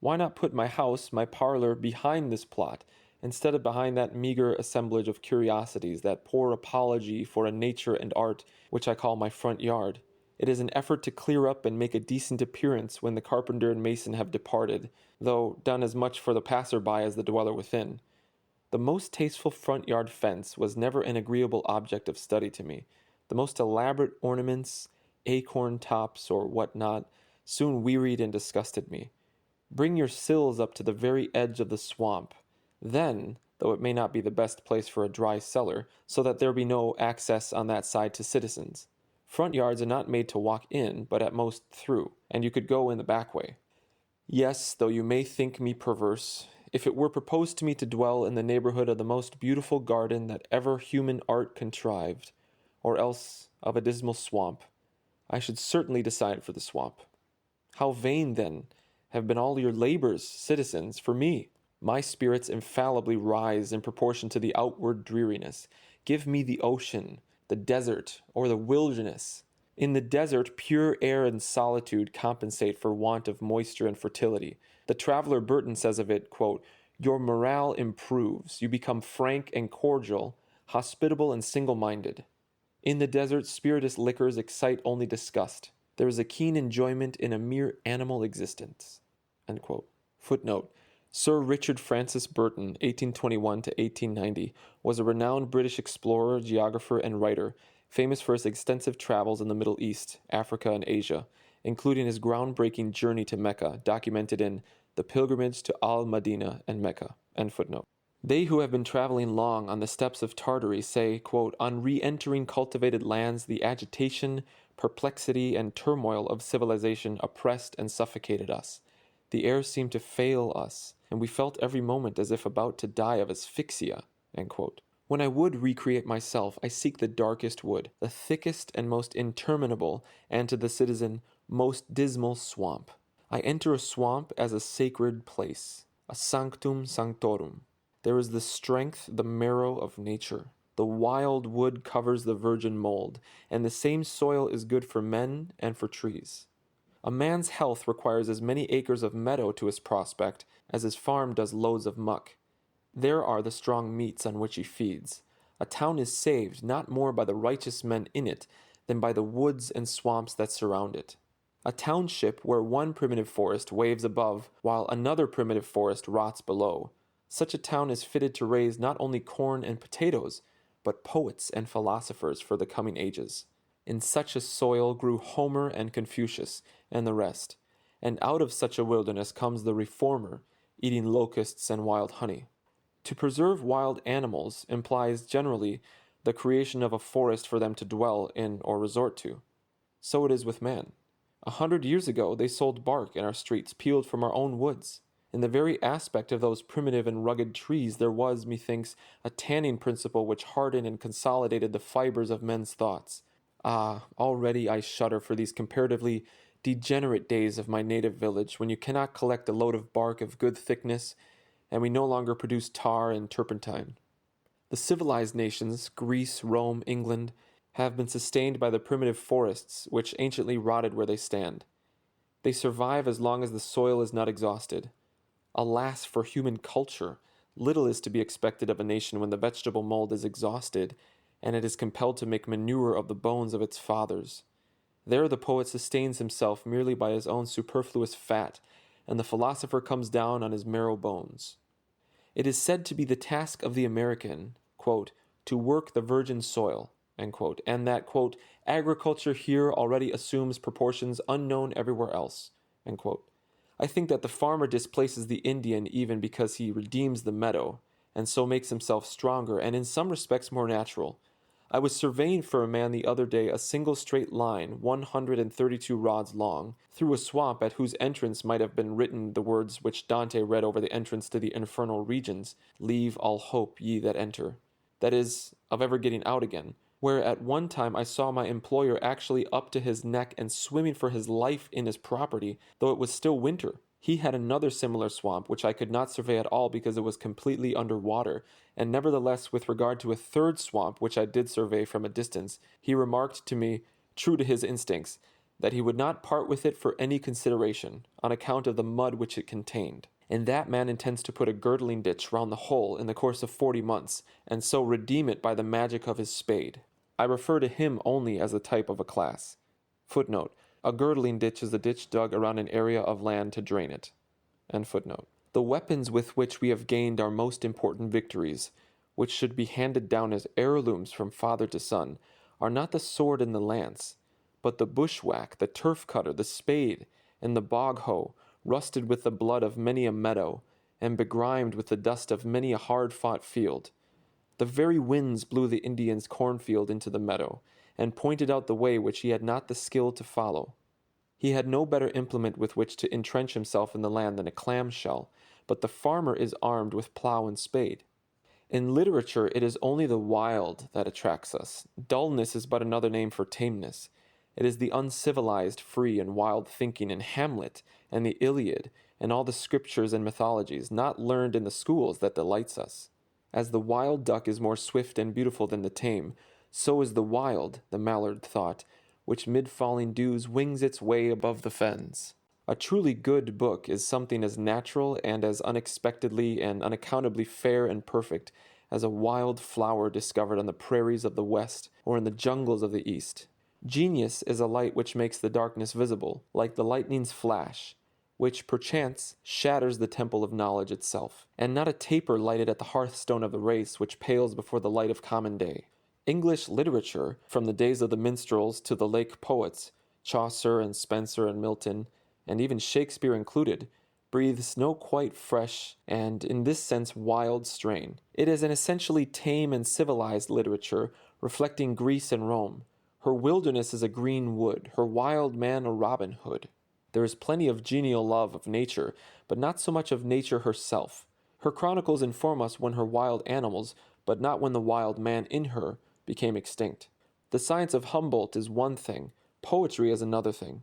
Why not put my house, my parlor, behind this plot, instead of behind that meager assemblage of curiosities, that poor apology for a nature and art which I call my front yard? It is an effort to clear up and make a decent appearance when the carpenter and mason have departed, though done as much for the passer-by as the dweller within. The most tasteful front yard fence was never an agreeable object of study to me. The most elaborate ornaments, acorn tops, or what not, soon wearied and disgusted me. Bring your sills up to the very edge of the swamp. Then, though it may not be the best place for a dry cellar, so that there be no access on that side to citizens. Front yards are not made to walk in, but at most through, and you could go in the back way. Yes, though you may think me perverse, if it were proposed to me to dwell in the neighborhood of the most beautiful garden that ever human art contrived, or else of a dismal swamp, I should certainly decide for the swamp. How vain, then, have been all your labors, citizens, for me! My spirits infallibly rise in proportion to the outward dreariness. Give me the ocean, the desert, or the wilderness. In the desert, pure air and solitude compensate for want of moisture and fertility. The traveler Burton says of it, quote, "Your morale improves. You become frank and cordial, hospitable and single-minded. In the desert, spirituous liquors excite only disgust. There is a keen enjoyment in a mere animal existence." End quote. Footnote. Sir Richard Francis Burton, 1821 to 1890, was a renowned British explorer, geographer, and writer, famous for his extensive travels in the Middle East, Africa, and Asia, including his groundbreaking journey to Mecca, documented in The Pilgrimage to Al-Madinah and Mecca. End footnote. They who have been traveling long on the steppes of Tartary say, quote, "On re-entering cultivated lands, the agitation, perplexity, and turmoil of civilization oppressed and suffocated us. The air seemed to fail us, and we felt every moment as if about to die of asphyxia." End quote. When I would recreate myself, I seek the darkest wood, the thickest and most interminable, and to the citizen, most dismal swamp. I enter a swamp as a sacred place, a sanctum sanctorum. There is the strength, the marrow of nature. The wild wood covers the virgin mold, and the same soil is good for men and for trees. A man's health requires as many acres of meadow to his prospect as his farm does loads of muck. There are the strong meats on which he feeds. A town is saved not more by the righteous men in it than by the woods and swamps that surround it. A township where one primitive forest waves above while another primitive forest rots below. Such a town is fitted to raise not only corn and potatoes, but poets and philosophers for the coming ages. In such a soil grew Homer and Confucius and the rest, and out of such a wilderness comes the reformer, eating locusts and wild honey. To preserve wild animals implies generally the creation of a forest for them to dwell in or resort to. So it is with man. 100 years ago they sold bark in our streets peeled from our own woods. In the very aspect of those primitive and rugged trees there was, methinks, a tanning principle which hardened and consolidated the fibers of men's thoughts. Ah, already I shudder for these comparatively degenerate days of my native village, when you cannot collect a load of bark of good thickness, and we no longer produce tar and turpentine. The civilized nations, Greece, Rome, England, have been sustained by the primitive forests which anciently rotted where they stand. They survive as long as the soil is not exhausted. Alas for human culture! Little is to be expected of a nation when the vegetable mold is exhausted, and it is compelled to make manure of the bones of its fathers. There the poet sustains himself merely by his own superfluous fat, and the philosopher comes down on his marrow bones. It is said to be the task of the American, quote, "to work the virgin soil," end quote, and that, quote, "agriculture here already assumes proportions unknown everywhere else," end quote. I think that the farmer displaces the Indian even because he redeems the meadow, and so makes himself stronger and in some respects more natural. I was surveying for a man the other day a single straight line, 132 rods long, through a swamp at whose entrance might have been written the words which Dante read over the entrance to the infernal regions, "Leave all hope, ye that enter," that is, of ever getting out again, where at one time I saw my employer actually up to his neck and swimming for his life in his property, though it was still winter. He had another similar swamp, which I could not survey at all because it was completely under water, and nevertheless, with regard to a third swamp, which I did survey from a distance, he remarked to me, true to his instincts, that he would not part with it for any consideration, on account of the mud which it contained. And that man intends to put a girdling ditch round the whole in the course of 40 months, and so redeem it by the magic of his spade. I refer to him only as a type of a class. Footnote: a girdling ditch is a ditch dug around an area of land to drain it. End footnote. The weapons with which we have gained our most important victories, which should be handed down as heirlooms from father to son, are not the sword and the lance, but the bushwhack, the turf cutter, the spade, and the bog hoe, rusted with the blood of many a meadow, and begrimed with the dust of many a hard-fought field. The very winds blew the Indian's cornfield into the meadow, and pointed out the way which he had not the skill to follow. He had no better implement with which to entrench himself in the land than a clam-shell, but the farmer is armed with plough and spade. In literature it is only the wild that attracts us. Dullness is but another name for tameness. It is the uncivilized, free, and wild thinking in Hamlet and the Iliad and all the scriptures and mythologies, not learned in the schools, that delights us. As the wild duck is more swift and beautiful than the tame, so is the wild, the mallard thought, which mid falling dews wings its way above the fens. A truly good book is something as natural and as unexpectedly and unaccountably fair and perfect as a wild flower discovered on the prairies of the West or in the jungles of the East. Genius is a light which makes the darkness visible, like the lightning's flash, which, perchance, shatters the temple of knowledge itself, and not a taper lighted at the hearthstone of the race which pales before the light of common day. English literature, from the days of the minstrels to the lake poets, Chaucer and Spenser and Milton, and even Shakespeare included, breathes no quite fresh and, in this sense, wild strain. It is an essentially tame and civilized literature, reflecting Greece and Rome. Her wilderness is a green wood, her wild man a Robin Hood. There is plenty of genial love of nature, but not so much of nature herself. Her chronicles inform us when her wild animals, but not when the wild man in her, became extinct. The science of Humboldt is one thing, poetry is another thing.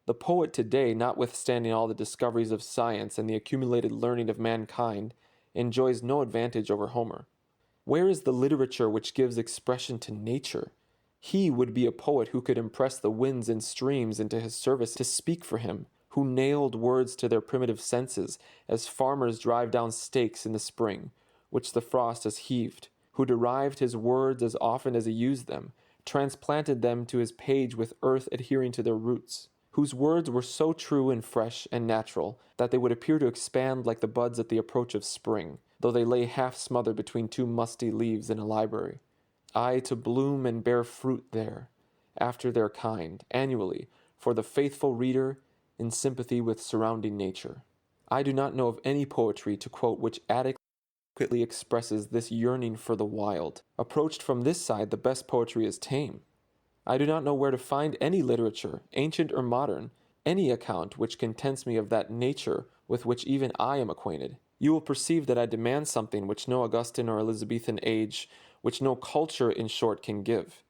The poet today, notwithstanding all the discoveries of science and the accumulated learning of mankind, enjoys no advantage over Homer. Where is the literature which gives expression to nature? He would be a poet who could impress the winds and streams into his service to speak for him, who nailed words to their primitive senses as farmers drive down stakes in the spring, which the frost has heaved, who derived his words as often as he used them, transplanted them to his page with earth adhering to their roots, whose words were so true and fresh and natural that they would appear to expand like the buds at the approach of spring, though they lay half smothered between two musty leaves in a library. Aye, to bloom and bear fruit there, after their kind, annually, for the faithful reader, in sympathy with surrounding nature. I do not know of any poetry, to quote, which adequately expresses this yearning for the wild. Approached from this side, the best poetry is tame. I do not know where to find any literature, ancient or modern, any account which contents me of that nature with which even I am acquainted. You will perceive that I demand something which no Augustan or Elizabethan age, which no culture, in short, can give.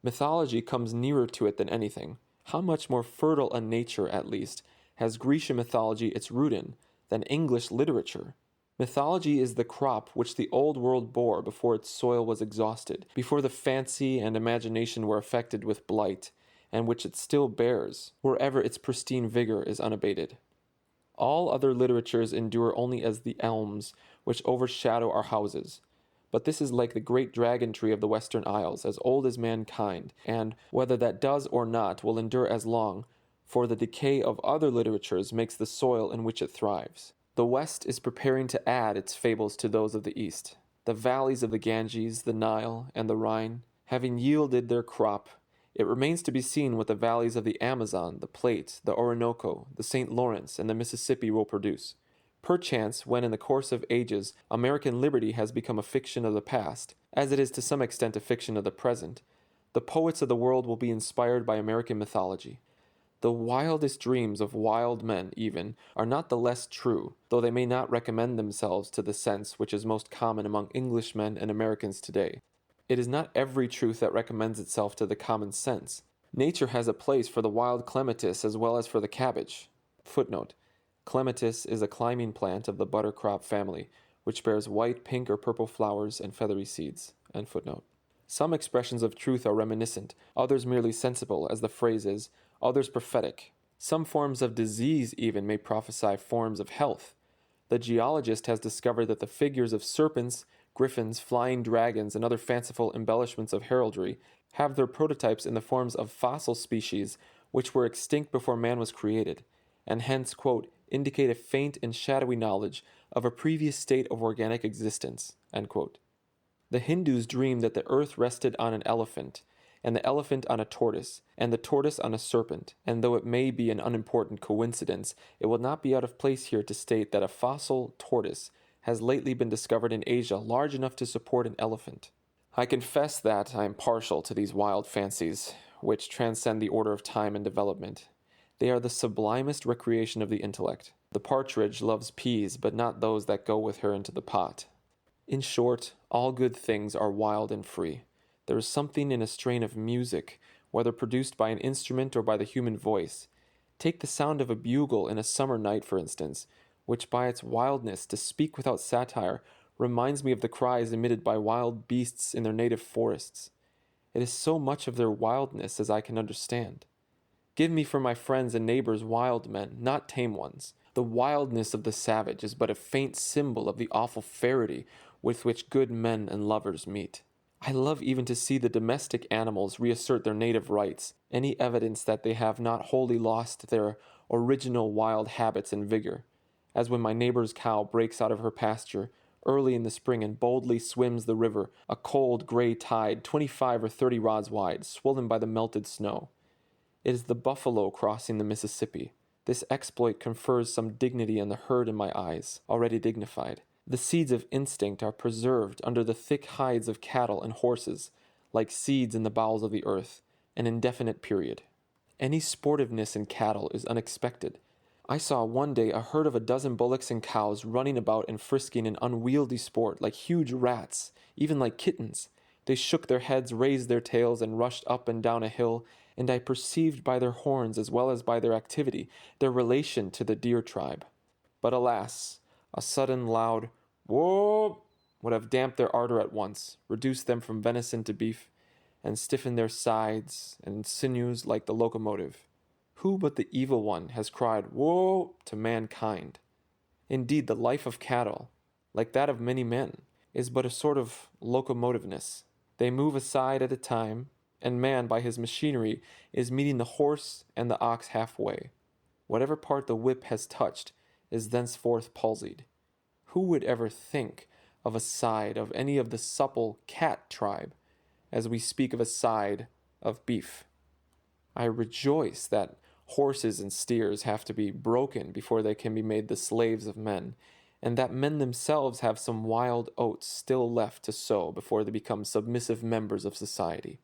Mythology comes nearer to it than anything. How much more fertile a nature, at least, has Grecian mythology its root in, than English literature? Mythology is the crop which the old world bore before its soil was exhausted, before the fancy and imagination were affected with blight, and which it still bears, wherever its pristine vigor is unabated. All other literatures endure only as the elms which overshadow our houses. But this is like the great dragon tree of the Western Isles, as old as mankind, and, whether that does or not, will endure as long, for the decay of other literatures makes the soil in which it thrives. The West is preparing to add its fables to those of the East. The valleys of the Ganges, the Nile, and the Rhine, having yielded their crop, it remains to be seen what the valleys of the Amazon, the Plate, the Orinoco, the St. Lawrence, and the Mississippi will produce. Perchance, when in the course of ages American liberty has become a fiction of the past, as it is to some extent a fiction of the present, the poets of the world will be inspired by American mythology. The wildest dreams of wild men, even, are not the less true, though they may not recommend themselves to the sense which is most common among Englishmen and Americans today. It is not every truth that recommends itself to the common sense. Nature has a place for the wild clematis as well as for the cabbage. Footnote: Clematis is a climbing plant of the buttercrop family, which bears white, pink, or purple flowers and feathery seeds. End footnote. Some expressions of truth are reminiscent, others merely sensible, as the phrase is, others prophetic. Some forms of disease even may prophesy forms of health. The geologist has discovered that the figures of serpents, griffins, flying dragons, and other fanciful embellishments of heraldry have their prototypes in the forms of fossil species which were extinct before man was created, and hence, quote, indicate a faint and shadowy knowledge of a previous state of organic existence, end quote. The Hindus dream that the earth rested on an elephant, and the elephant on a tortoise, and the tortoise on a serpent, and though it may be an unimportant coincidence, it will not be out of place here to state that a fossil tortoise has lately been discovered in Asia large enough to support an elephant. I confess that I am partial to these wild fancies, which transcend the order of time and development. They are the sublimest recreation of the intellect. The partridge loves peas, but not those that go with her into the pot. In short, all good things are wild and free. There is something in a strain of music, whether produced by an instrument or by the human voice. Take the sound of a bugle in a summer night, for instance, which by its wildness, to speak without satire, reminds me of the cries emitted by wild beasts in their native forests. It is so much of their wildness as I can understand. Give me for my friends and neighbors wild men, not tame ones. The wildness of the savage is but a faint symbol of the awful ferity with which good men and lovers meet. I love even to see the domestic animals reassert their native rights, any evidence that they have not wholly lost their original wild habits and vigor, as when my neighbor's cow breaks out of her pasture early in the spring and boldly swims the river, a cold gray tide 25 or 30 rods wide, swollen by the melted snow. It is the buffalo crossing the Mississippi. This exploit confers some dignity on the herd in my eyes, already dignified. The seeds of instinct are preserved under the thick hides of cattle and horses, like seeds in the bowels of the earth, an indefinite period. Any sportiveness in cattle is unexpected. I saw one day a herd of a dozen bullocks and cows running about and frisking in unwieldy sport, like huge rats, even like kittens. They shook their heads, raised their tails, and rushed up and down a hill, and I perceived by their horns as well as by their activity their relation to the deer tribe. But alas, a sudden loud whoop would have damped their ardor at once, reduced them from venison to beef, and stiffened their sides and sinews like the locomotive. Who but the evil one has cried whoa to mankind? Indeed, the life of cattle, like that of many men, is but a sort of locomotiveness. They move aside at a time, and man by his machinery is meeting the horse and the ox halfway. Whatever part the whip has touched is thenceforth palsied. Who would ever think of a side of any of the supple cat tribe, as we speak of a side of beef? I rejoice that horses and steers have to be broken before they can be made the slaves of men, and that men themselves have some wild oats still left to sow before they become submissive members of society.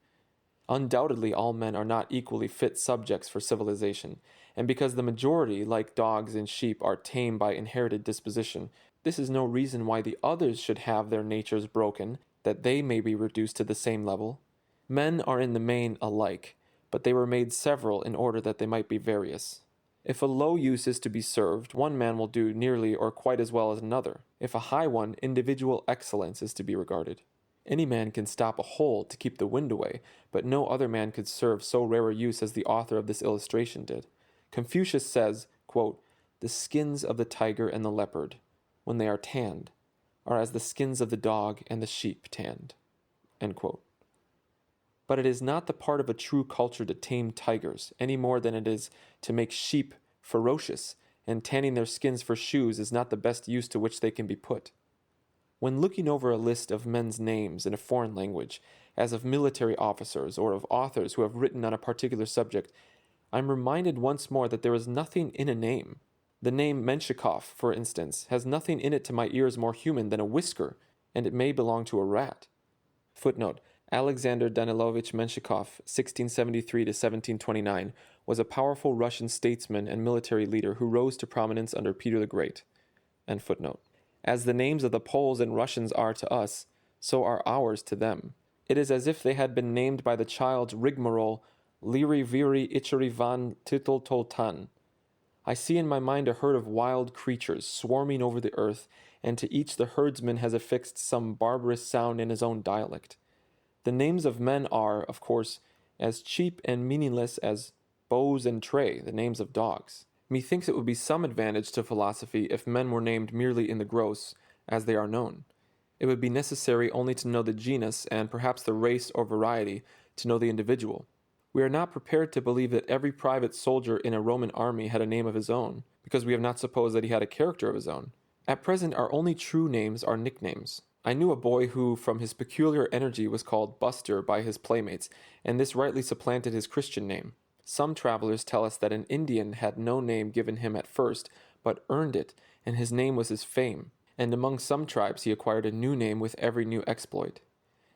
Undoubtedly, all men are not equally fit subjects for civilization, and because the majority, like dogs and sheep, are tame by inherited disposition, this is no reason why the others should have their natures broken, that they may be reduced to the same level. Men are in the main alike, but they were made several in order that they might be various. If a low use is to be served, one man will do nearly or quite as well as another. If a high one, individual excellence is to be regarded. Any man can stop a hole to keep the wind away, but no other man could serve so rare a use as the author of this illustration did. Confucius says, quote, "The skins of the tiger and the leopard, when they are tanned, are as the skins of the dog and the sheep tanned." End quote. But it is not the part of a true culture to tame tigers, any more than it is to make sheep ferocious, and tanning their skins for shoes is not the best use to which they can be put. When looking over a list of men's names in a foreign language, as of military officers or of authors who have written on a particular subject, I am reminded once more that there is nothing in a name. The name Menshikov, for instance, has nothing in it to my ears more human than a whisker, and it may belong to a rat. Footnote: Alexander Danilovich Menshikov, 1673 to 1729, was a powerful Russian statesman and military leader who rose to prominence under Peter the Great. End footnote. As the names of the Poles and Russians are to us, so are ours to them. It is as if they had been named by the child's rigmarole, Liri Viri Icheri van Titul Toltan. I see in my mind a herd of wild creatures swarming over the earth, and to each the herdsman has affixed some barbarous sound in his own dialect. The names of men are, of course, as cheap and meaningless as Bose and Tray, the names of dogs. Methinks it would be some advantage to philosophy if men were named merely in the gross, as they are known. It would be necessary only to know the genus, and perhaps the race or variety, to know the individual. We are not prepared to believe that every private soldier in a Roman army had a name of his own, because we have not supposed that he had a character of his own. At present, our only true names are nicknames. I knew a boy who, from his peculiar energy, was called Buster by his playmates, and this rightly supplanted his Christian name. Some travelers tell us that an Indian had no name given him at first, but earned it, and his name was his fame, and among some tribes he acquired a new name with every new exploit.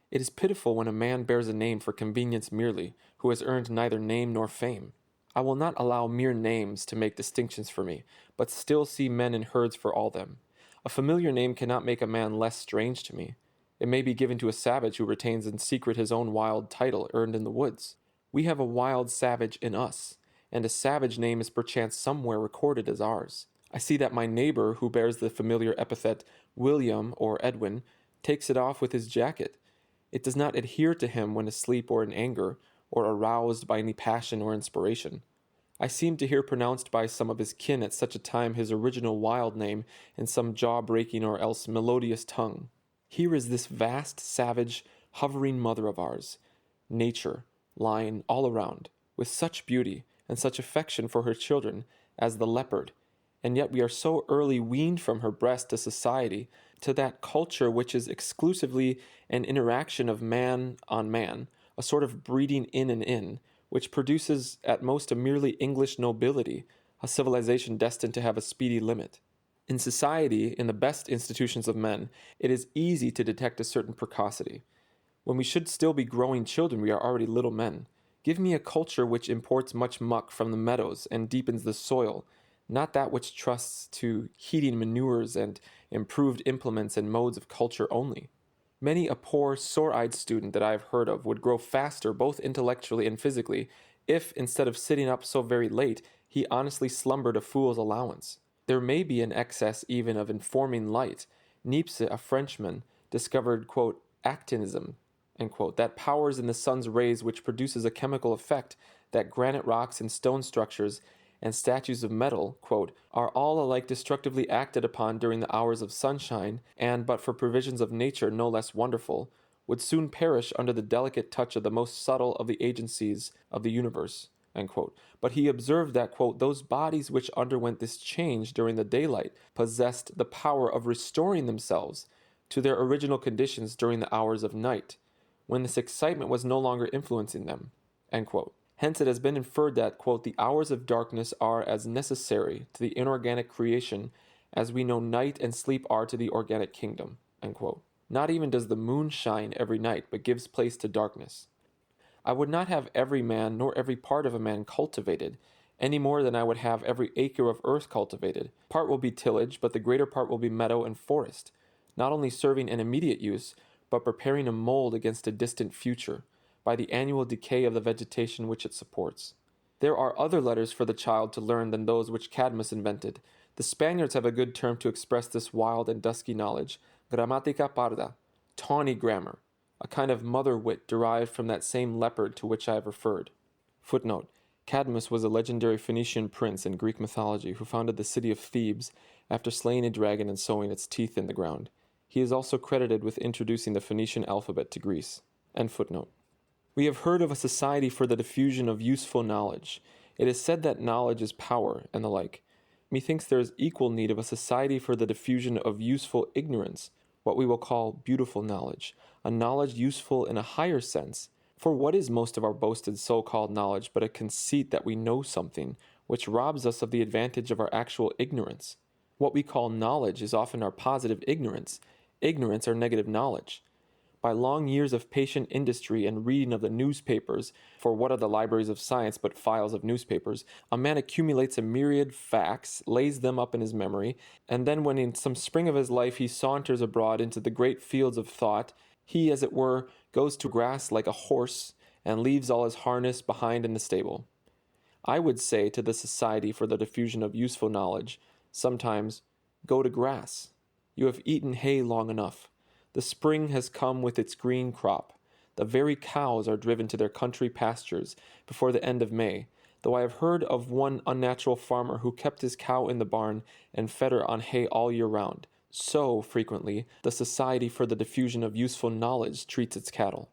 It is pitiful when a man bears a name for convenience merely, who has earned neither name nor fame. I will not allow mere names to make distinctions for me, but still see men in herds for all them. A familiar name cannot make a man less strange to me. It may be given to a savage who retains in secret his own wild title earned in the woods. We have a wild savage in us, and a savage name is perchance somewhere recorded as ours. I see that my neighbor, who bears the familiar epithet William or Edwin, takes it off with his jacket. It does not adhere to him when asleep or in anger, or aroused by any passion or inspiration. I seem to hear pronounced by some of his kin at such a time his original wild name in some jaw-breaking or else melodious tongue. Here is this vast, savage, hovering mother of ours, nature, lying all around, with such beauty and such affection for her children as the leopard, and yet we are so early weaned from her breast to society, to that culture which is exclusively an interaction of man on man, a sort of breeding in, which produces at most a merely English nobility, a civilization destined to have a speedy limit. In society, in the best institutions of men, it is easy to detect a certain precocity. When we should still be growing children, we are already little men. Give me a culture which imports much muck from the meadows and deepens the soil, not that which trusts to heating manures and improved implements and modes of culture only. Many a poor, sore-eyed student that I have heard of would grow faster both intellectually and physically if, instead of sitting up so very late, he honestly slumbered a fool's allowance. There may be an excess even of informing light. Niepce, a Frenchman, discovered, quote, actinism, end quote, that powers in the sun's rays which produces a chemical effect that granite rocks and stone structures and statues of metal, quote, are all alike destructively acted upon during the hours of sunshine, and, but for provisions of nature no less wonderful, would soon perish under the delicate touch of the most subtle of the agencies of the universe, end quote. But he observed that, quote, those bodies which underwent this change during the daylight possessed the power of restoring themselves to their original conditions during the hours of night, when this excitement was no longer influencing them, end quote. Hence it has been inferred that, quote, the hours of darkness are as necessary to the inorganic creation as we know night and sleep are to the organic kingdom, end quote. Not even does the moon shine every night, but gives place to darkness. I would not have every man nor every part of a man cultivated, any more than I would have every acre of earth cultivated. Part will be tillage, but the greater part will be meadow and forest, not only serving an immediate use, but preparing a mold against a distant future, by the annual decay of the vegetation which it supports. There are other letters for the child to learn than those which Cadmus invented. The Spaniards have a good term to express this wild and dusky knowledge, grammatica parda, tawny grammar, a kind of mother wit derived from that same leopard to which I have referred. Footnote: Cadmus was a legendary Phoenician prince in Greek mythology who founded the city of Thebes after slaying a dragon and sowing its teeth in the ground. He is also credited with introducing the Phoenician alphabet to Greece. End footnote. We have heard of a society for the diffusion of useful knowledge. It is said that knowledge is power, and the like. Methinks there is equal need of a society for the diffusion of useful ignorance, what we will call beautiful knowledge, a knowledge useful in a higher sense. For what is most of our boasted so-called knowledge but a conceit that we know something, which robs us of the advantage of our actual ignorance. What we call knowledge is often our positive ignorance, ignorance our negative knowledge. By long years of patient industry and reading of the newspapers, for what are the libraries of science but files of newspapers, a man accumulates a myriad facts, lays them up in his memory, and then when in some spring of his life he saunters abroad into the great fields of thought, he, as it were, goes to grass like a horse, and leaves all his harness behind in the stable. I would say to the Society for the Diffusion of Useful Knowledge, sometimes, go to grass. You have eaten hay long enough. The spring has come with its green crop. The very cows are driven to their country pastures before the end of May, though I have heard of one unnatural farmer who kept his cow in the barn and fed her on hay all year round. So, frequently, the Society for the Diffusion of Useful Knowledge treats its cattle.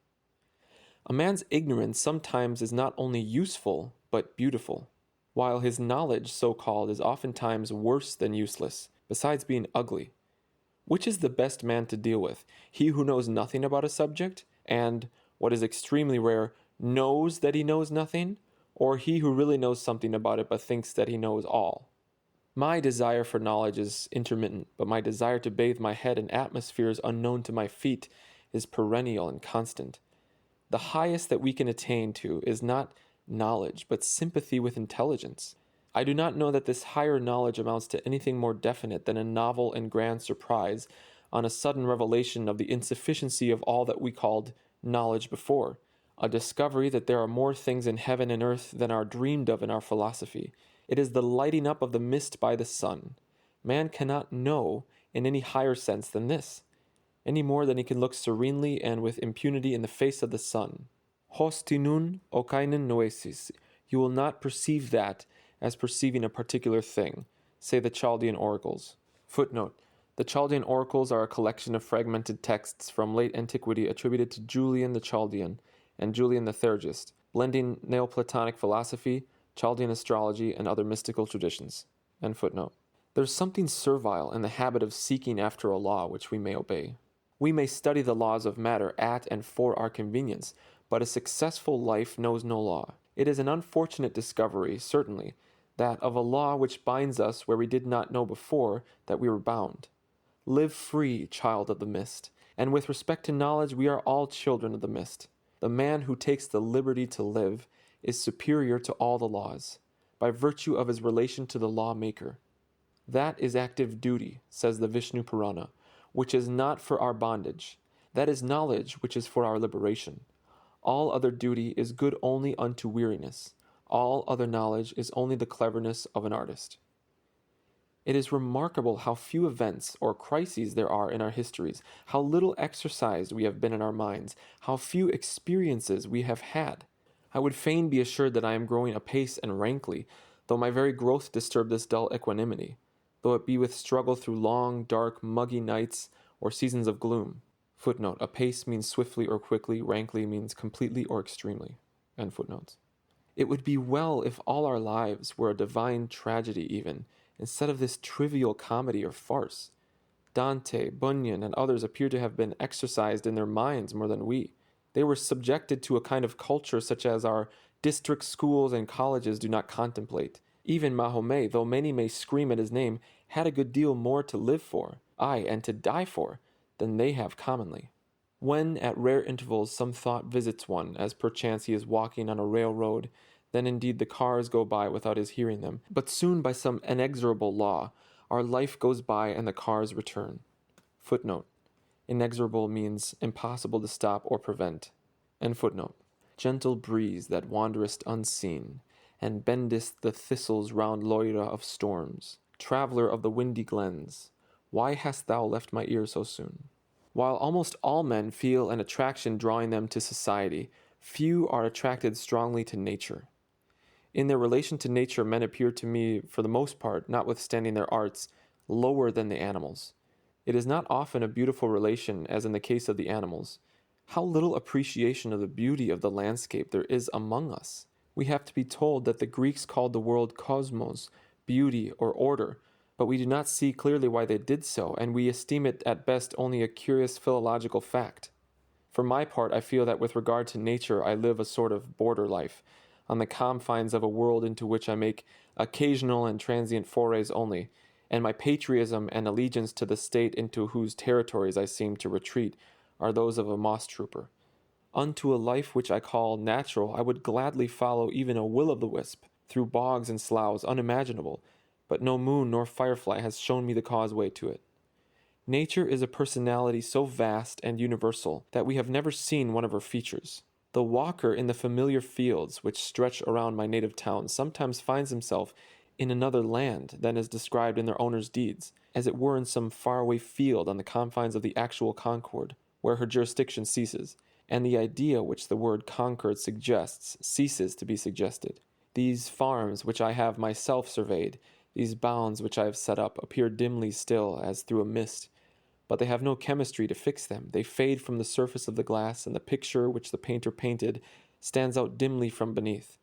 A man's ignorance sometimes is not only useful, but beautiful, while his knowledge, so-called, is oftentimes worse than useless, besides being ugly. Which is the best man to deal with? He who knows nothing about a subject, and, what is extremely rare, knows that he knows nothing, or he who really knows something about it but thinks that he knows all? My desire for knowledge is intermittent, but my desire to bathe my head in atmospheres unknown to my feet is perennial and constant. The highest that we can attain to is not knowledge, but sympathy with intelligence. I do not know that this higher knowledge amounts to anything more definite than a novel and grand surprise on a sudden revelation of the insufficiency of all that we called knowledge before, a discovery that there are more things in heaven and earth than are dreamed of in our philosophy. It is the lighting up of the mist by the sun. Man cannot know in any higher sense than this, any more than he can look serenely and with impunity in the face of the sun. Hos tinun okainen noesis. You will not perceive that as perceiving a particular thing, say the Chaldean oracles. Footnote. The Chaldean oracles are a collection of fragmented texts from late antiquity attributed to Julian the Chaldean and Julian the Thergist, blending Neoplatonic philosophy, Chaldean astrology, and other mystical traditions. End footnote. There's something servile in the habit of seeking after a law which we may obey. We may study the laws of matter at and for our convenience, but a successful life knows no law. It is an unfortunate discovery, certainly, that of a law which binds us where we did not know before that we were bound. Live free, child of the mist, and with respect to knowledge we are all children of the mist. The man who takes the liberty to live is superior to all the laws, by virtue of his relation to the lawmaker. That is active duty, says the Vishnu Purana, which is not for our bondage. That is knowledge which is for our liberation. All other duty is good only unto weariness. All other knowledge is only the cleverness of an artist. It is remarkable how few events or crises there are in our histories, how little exercised we have been in our minds, how few experiences we have had. I would fain be assured that I am growing apace and rankly, though my very growth disturb this dull equanimity, though it be with struggle through long, dark, muggy nights or seasons of gloom. Footnote. Apace means swiftly or quickly, rankly means completely or extremely. End footnotes. It would be well if all our lives were a divine tragedy even, instead of this trivial comedy or farce. Dante, Bunyan, and others appear to have been exercised in their minds more than we. They were subjected to a kind of culture such as our district schools and colleges do not contemplate. Even Mahomet, though many may scream at his name, had a good deal more to live for, aye, and to die for, than they have commonly. When, at rare intervals, some thought visits one, as perchance he is walking on a railroad, then indeed the cars go by without his hearing them. But soon, by some inexorable law, our life goes by and the cars return. Footnote. Inexorable means impossible to stop or prevent. End footnote. Gentle breeze that wanderest unseen, and bendest the thistles round Loira of storms, traveller of the windy glens, why hast thou left my ear so soon? While almost all men feel an attraction drawing them to society, few are attracted strongly to nature. In their relation to nature, men appear to me, for the most part, notwithstanding their arts, lower than the animals. It is not often a beautiful relation, as in the case of the animals. How little appreciation of the beauty of the landscape there is among us! We have to be told that the Greeks called the world cosmos, beauty or order, but we do not see clearly why they did so, and we esteem it at best only a curious philological fact. For my part, I feel that with regard to nature I live a sort of border life, on the confines of a world into which I make occasional and transient forays only, and my patriotism and allegiance to the state into whose territories I seem to retreat are those of a moss trooper. Unto a life which I call natural I would gladly follow even a will-o'-the-wisp through bogs and sloughs unimaginable, but no moon nor firefly has shown me the causeway to it. Nature is a personality so vast and universal that we have never seen one of her features. The walker in the familiar fields which stretch around my native town sometimes finds himself in another land than is described in their owner's deeds, as it were in some faraway field on the confines of the actual Concord, where her jurisdiction ceases, and the idea which the word Concord suggests ceases to be suggested. These farms which I have myself surveyed, these bounds which I have set up, appear dimly still as through a mist, but they have no chemistry to fix them. They fade from the surface of the glass, and the picture which the painter painted stands out dimly from beneath.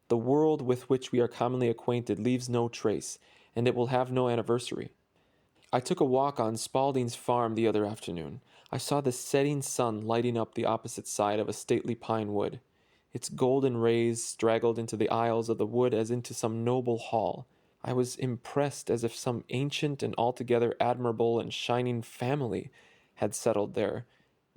The world with which we are commonly acquainted leaves no trace, and it will have no anniversary. I took a walk on Spaulding's farm the other afternoon. I saw the setting sun lighting up the opposite side of a stately pine wood. Its golden rays straggled into the aisles of the wood as into some noble hall. I was impressed as if some ancient and altogether admirable and shining family had settled there,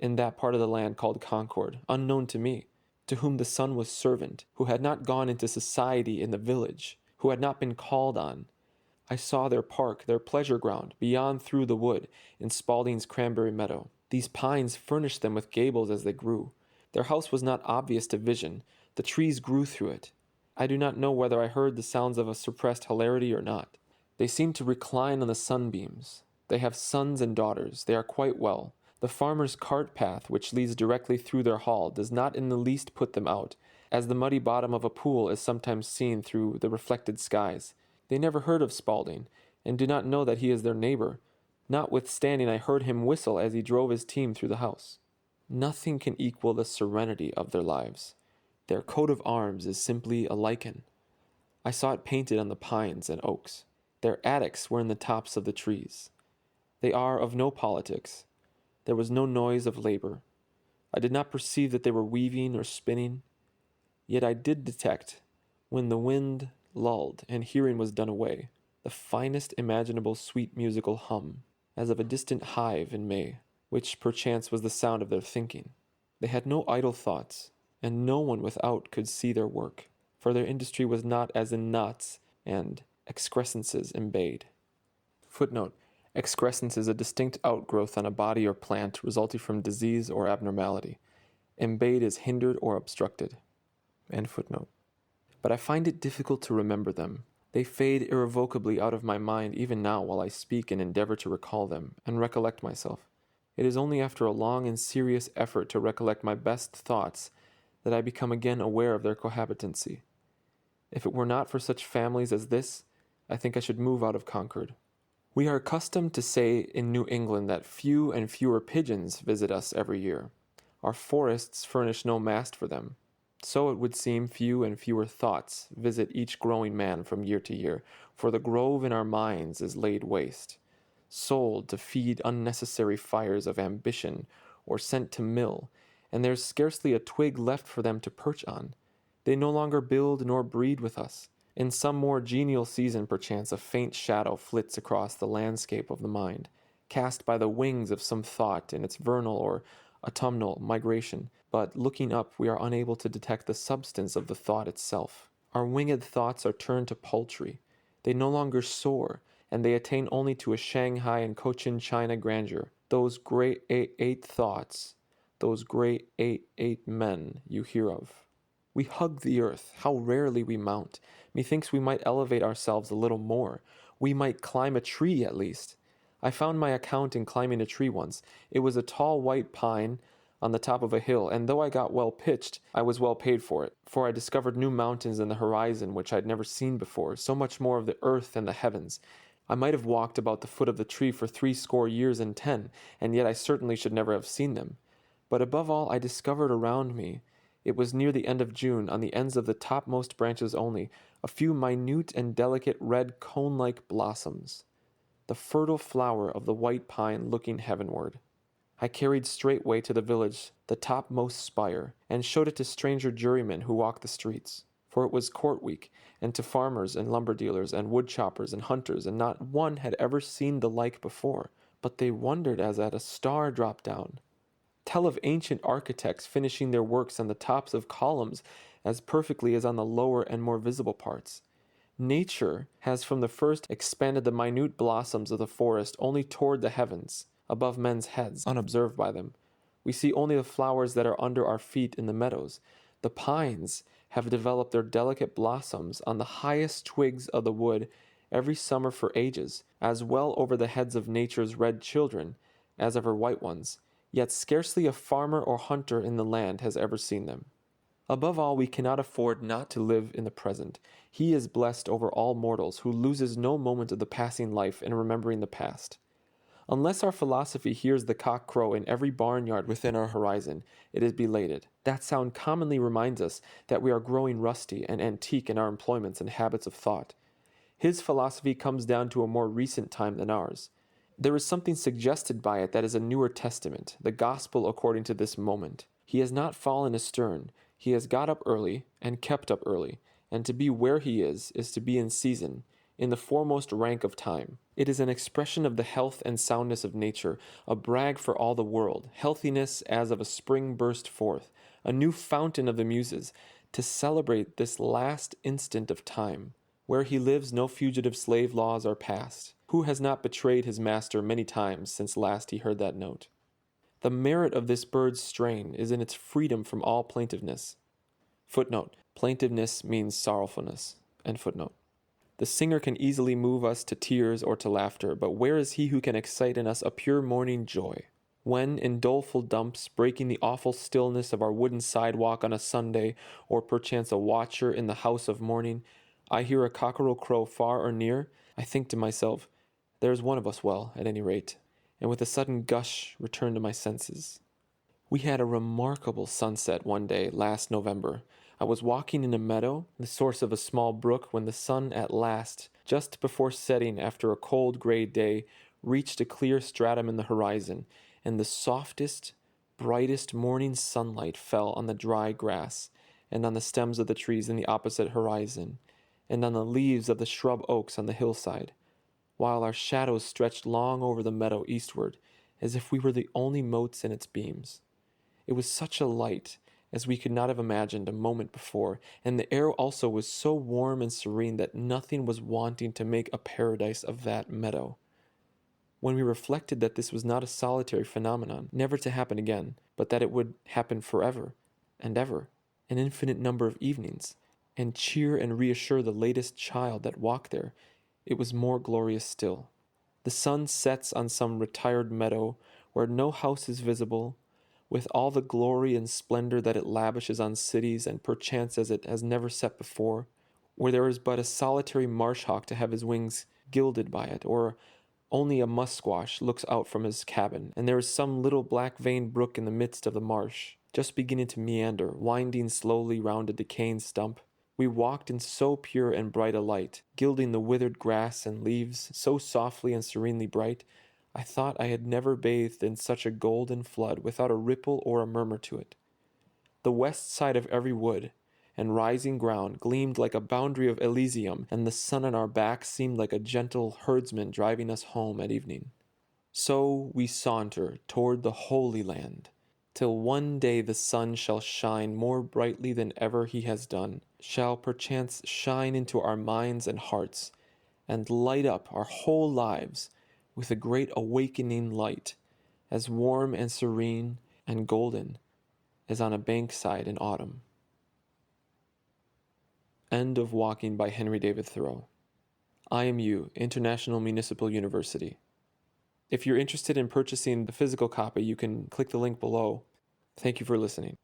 in that part of the land called Concord, unknown to me, to whom the sun was servant, who had not gone into society in the village, who had not been called on. I saw their park, their pleasure ground, beyond through the wood, in Spaulding's cranberry meadow. These pines furnished them with gables as they grew. Their house was not obvious to vision. The trees grew through it. I do not know whether I heard the sounds of a suppressed hilarity or not. They seem to recline on the sunbeams. They have sons and daughters. They are quite well. The farmer's cart path, which leads directly through their hall, does not in the least put them out, as the muddy bottom of a pool is sometimes seen through the reflected skies. They never heard of Spaulding, and do not know that he is their neighbor, notwithstanding I heard him whistle as he drove his team through the house. Nothing can equal the serenity of their lives. Their coat of arms is simply a lichen. I saw it painted on the pines and oaks. Their attics were in the tops of the trees. They are of no politics. There was no noise of labor. I did not perceive that they were weaving or spinning. Yet I did detect, when the wind lulled and hearing was done away, the finest imaginable sweet musical hum, as of a distant hive in May, which perchance was the sound of their thinking. They had no idle thoughts, and no one without could see their work, for their industry was not as in knots and excrescences embayed. Footnote: excrescence is a distinct outgrowth on a body or plant resulting from disease or abnormality. Embayed is hindered or obstructed. End footnote. But I find it difficult to remember them. They fade irrevocably out of my mind even now while I speak and endeavor to recall them, and recollect myself. It is only after a long and serious effort to recollect my best thoughts that I become again aware of their cohabitancy. If it were not for such families as this, I think I should move out of Concord. We are accustomed to say in New England that few and fewer pigeons visit us every year. Our forests furnish no mast for them. So it would seem few and fewer thoughts visit each growing man from year to year, for the grove in our minds is laid waste, sold to feed unnecessary fires of ambition, or sent to mill, and there is scarcely a twig left for them to perch on. They no longer build nor breed with us. In some more genial season, perchance, a faint shadow flits across the landscape of the mind, cast by the wings of some thought in its vernal or autumnal migration, but looking up we are unable to detect the substance of the thought itself. Our winged thoughts are turned to poultry. They no longer soar, and they attain only to a Shanghai and Cochin China grandeur. Those great eight thoughts, those great eight men you hear of. We hug the earth. How rarely we mount. Methinks we might elevate ourselves a little more. We might climb a tree at least. I found my account in climbing a tree once. It was a tall white pine on the top of a hill, and though I got well pitched, I was well paid for it, for I discovered new mountains in the horizon which I had never seen before, so much more of the earth and the heavens. I might have walked about the foot of the tree for 60 years and 10, and yet I certainly should never have seen them. But above all, I discovered around me, it was near the end of June, on the ends of the topmost branches only, a few minute and delicate red cone-like blossoms, the fertile flower of the white pine looking heavenward. I carried straightway to the village the topmost spire, and showed it to stranger jurymen who walked the streets. For it was court week, and to farmers and lumber dealers and wood choppers and hunters, and not one had ever seen the like before, but they wondered as at a star dropped down. Tell of ancient architects finishing their works on the tops of columns as perfectly as on the lower and more visible parts. Nature has from the first expanded the minute blossoms of the forest only toward the heavens, above men's heads, unobserved by them. We see only the flowers that are under our feet in the meadows. The pines have developed their delicate blossoms on the highest twigs of the wood every summer for ages, as well over the heads of nature's red children as of her white ones, yet scarcely a farmer or hunter in the land has ever seen them. Above all, we cannot afford not to live in the present. He is blessed over all mortals who loses no moment of the passing life in remembering the past. Unless our philosophy hears the cock crow in every barnyard within our horizon, it is belated. That sound commonly reminds us that we are growing rusty and antique in our employments and habits of thought. His philosophy comes down to a more recent time than ours. There is something suggested by it that is a newer testament, the gospel according to this moment. He has not fallen astern. He has got up early and kept up early, and to be where he is to be in season, in the foremost rank of time. It is an expression of the health and soundness of nature, a brag for all the world, healthiness as of a spring burst forth, a new fountain of the muses, to celebrate this last instant of time. Where he lives no fugitive slave laws are passed. Who has not betrayed his master many times since last he heard that note? The merit of this bird's strain is in its freedom from all plaintiveness. Footnote: plaintiveness means sorrowfulness. End footnote. The singer can easily move us to tears or to laughter, but where is he who can excite in us a pure morning joy? When, in doleful dumps, breaking the awful stillness of our wooden sidewalk on a Sunday, or perchance a watcher in the house of mourning, I hear a cockerel crow far or near, I think to myself, there's one of us well, at any rate, and with a sudden gush return to my senses. We had a remarkable sunset one day last November. I was walking in a meadow, the source of a small brook, when the sun at last, just before setting after a cold gray day, reached a clear stratum in the horizon, and the softest, brightest morning sunlight fell on the dry grass, and on the stems of the trees in the opposite horizon, and on the leaves of the shrub oaks on the hillside, while our shadows stretched long over the meadow eastward, as if we were the only motes in its beams. It was such a light as we could not have imagined a moment before, and the air also was so warm and serene that nothing was wanting to make a paradise of that meadow. When we reflected that this was not a solitary phenomenon, never to happen again, but that it would happen forever and ever, an infinite number of evenings, and cheer and reassure the latest child that walked there, it was more glorious still. The sun sets on some retired meadow where no house is visible, with all the glory and splendor that it lavishes on cities, and perchance as it has never set before, where there is but a solitary marsh hawk to have his wings gilded by it, or only a musquash looks out from his cabin, and there is some little black-veined brook in the midst of the marsh, just beginning to meander, winding slowly round a decaying stump. We walked in so pure and bright a light, gilding the withered grass and leaves, so softly and serenely bright, I thought I had never bathed in such a golden flood without a ripple or a murmur to it. The west side of every wood and rising ground gleamed like a boundary of Elysium, and the sun on our backs seemed like a gentle herdsman driving us home at evening. So we saunter toward the Holy Land, till one day the sun shall shine more brightly than ever he has done, shall perchance shine into our minds and hearts, and light up our whole lives with a great awakening light, as warm and serene and golden as on a bankside in autumn. End of Walking by Henry David Thoreau. IMU, International Municipal University. If you're interested in purchasing the physical copy, you can click the link below. Thank you for listening.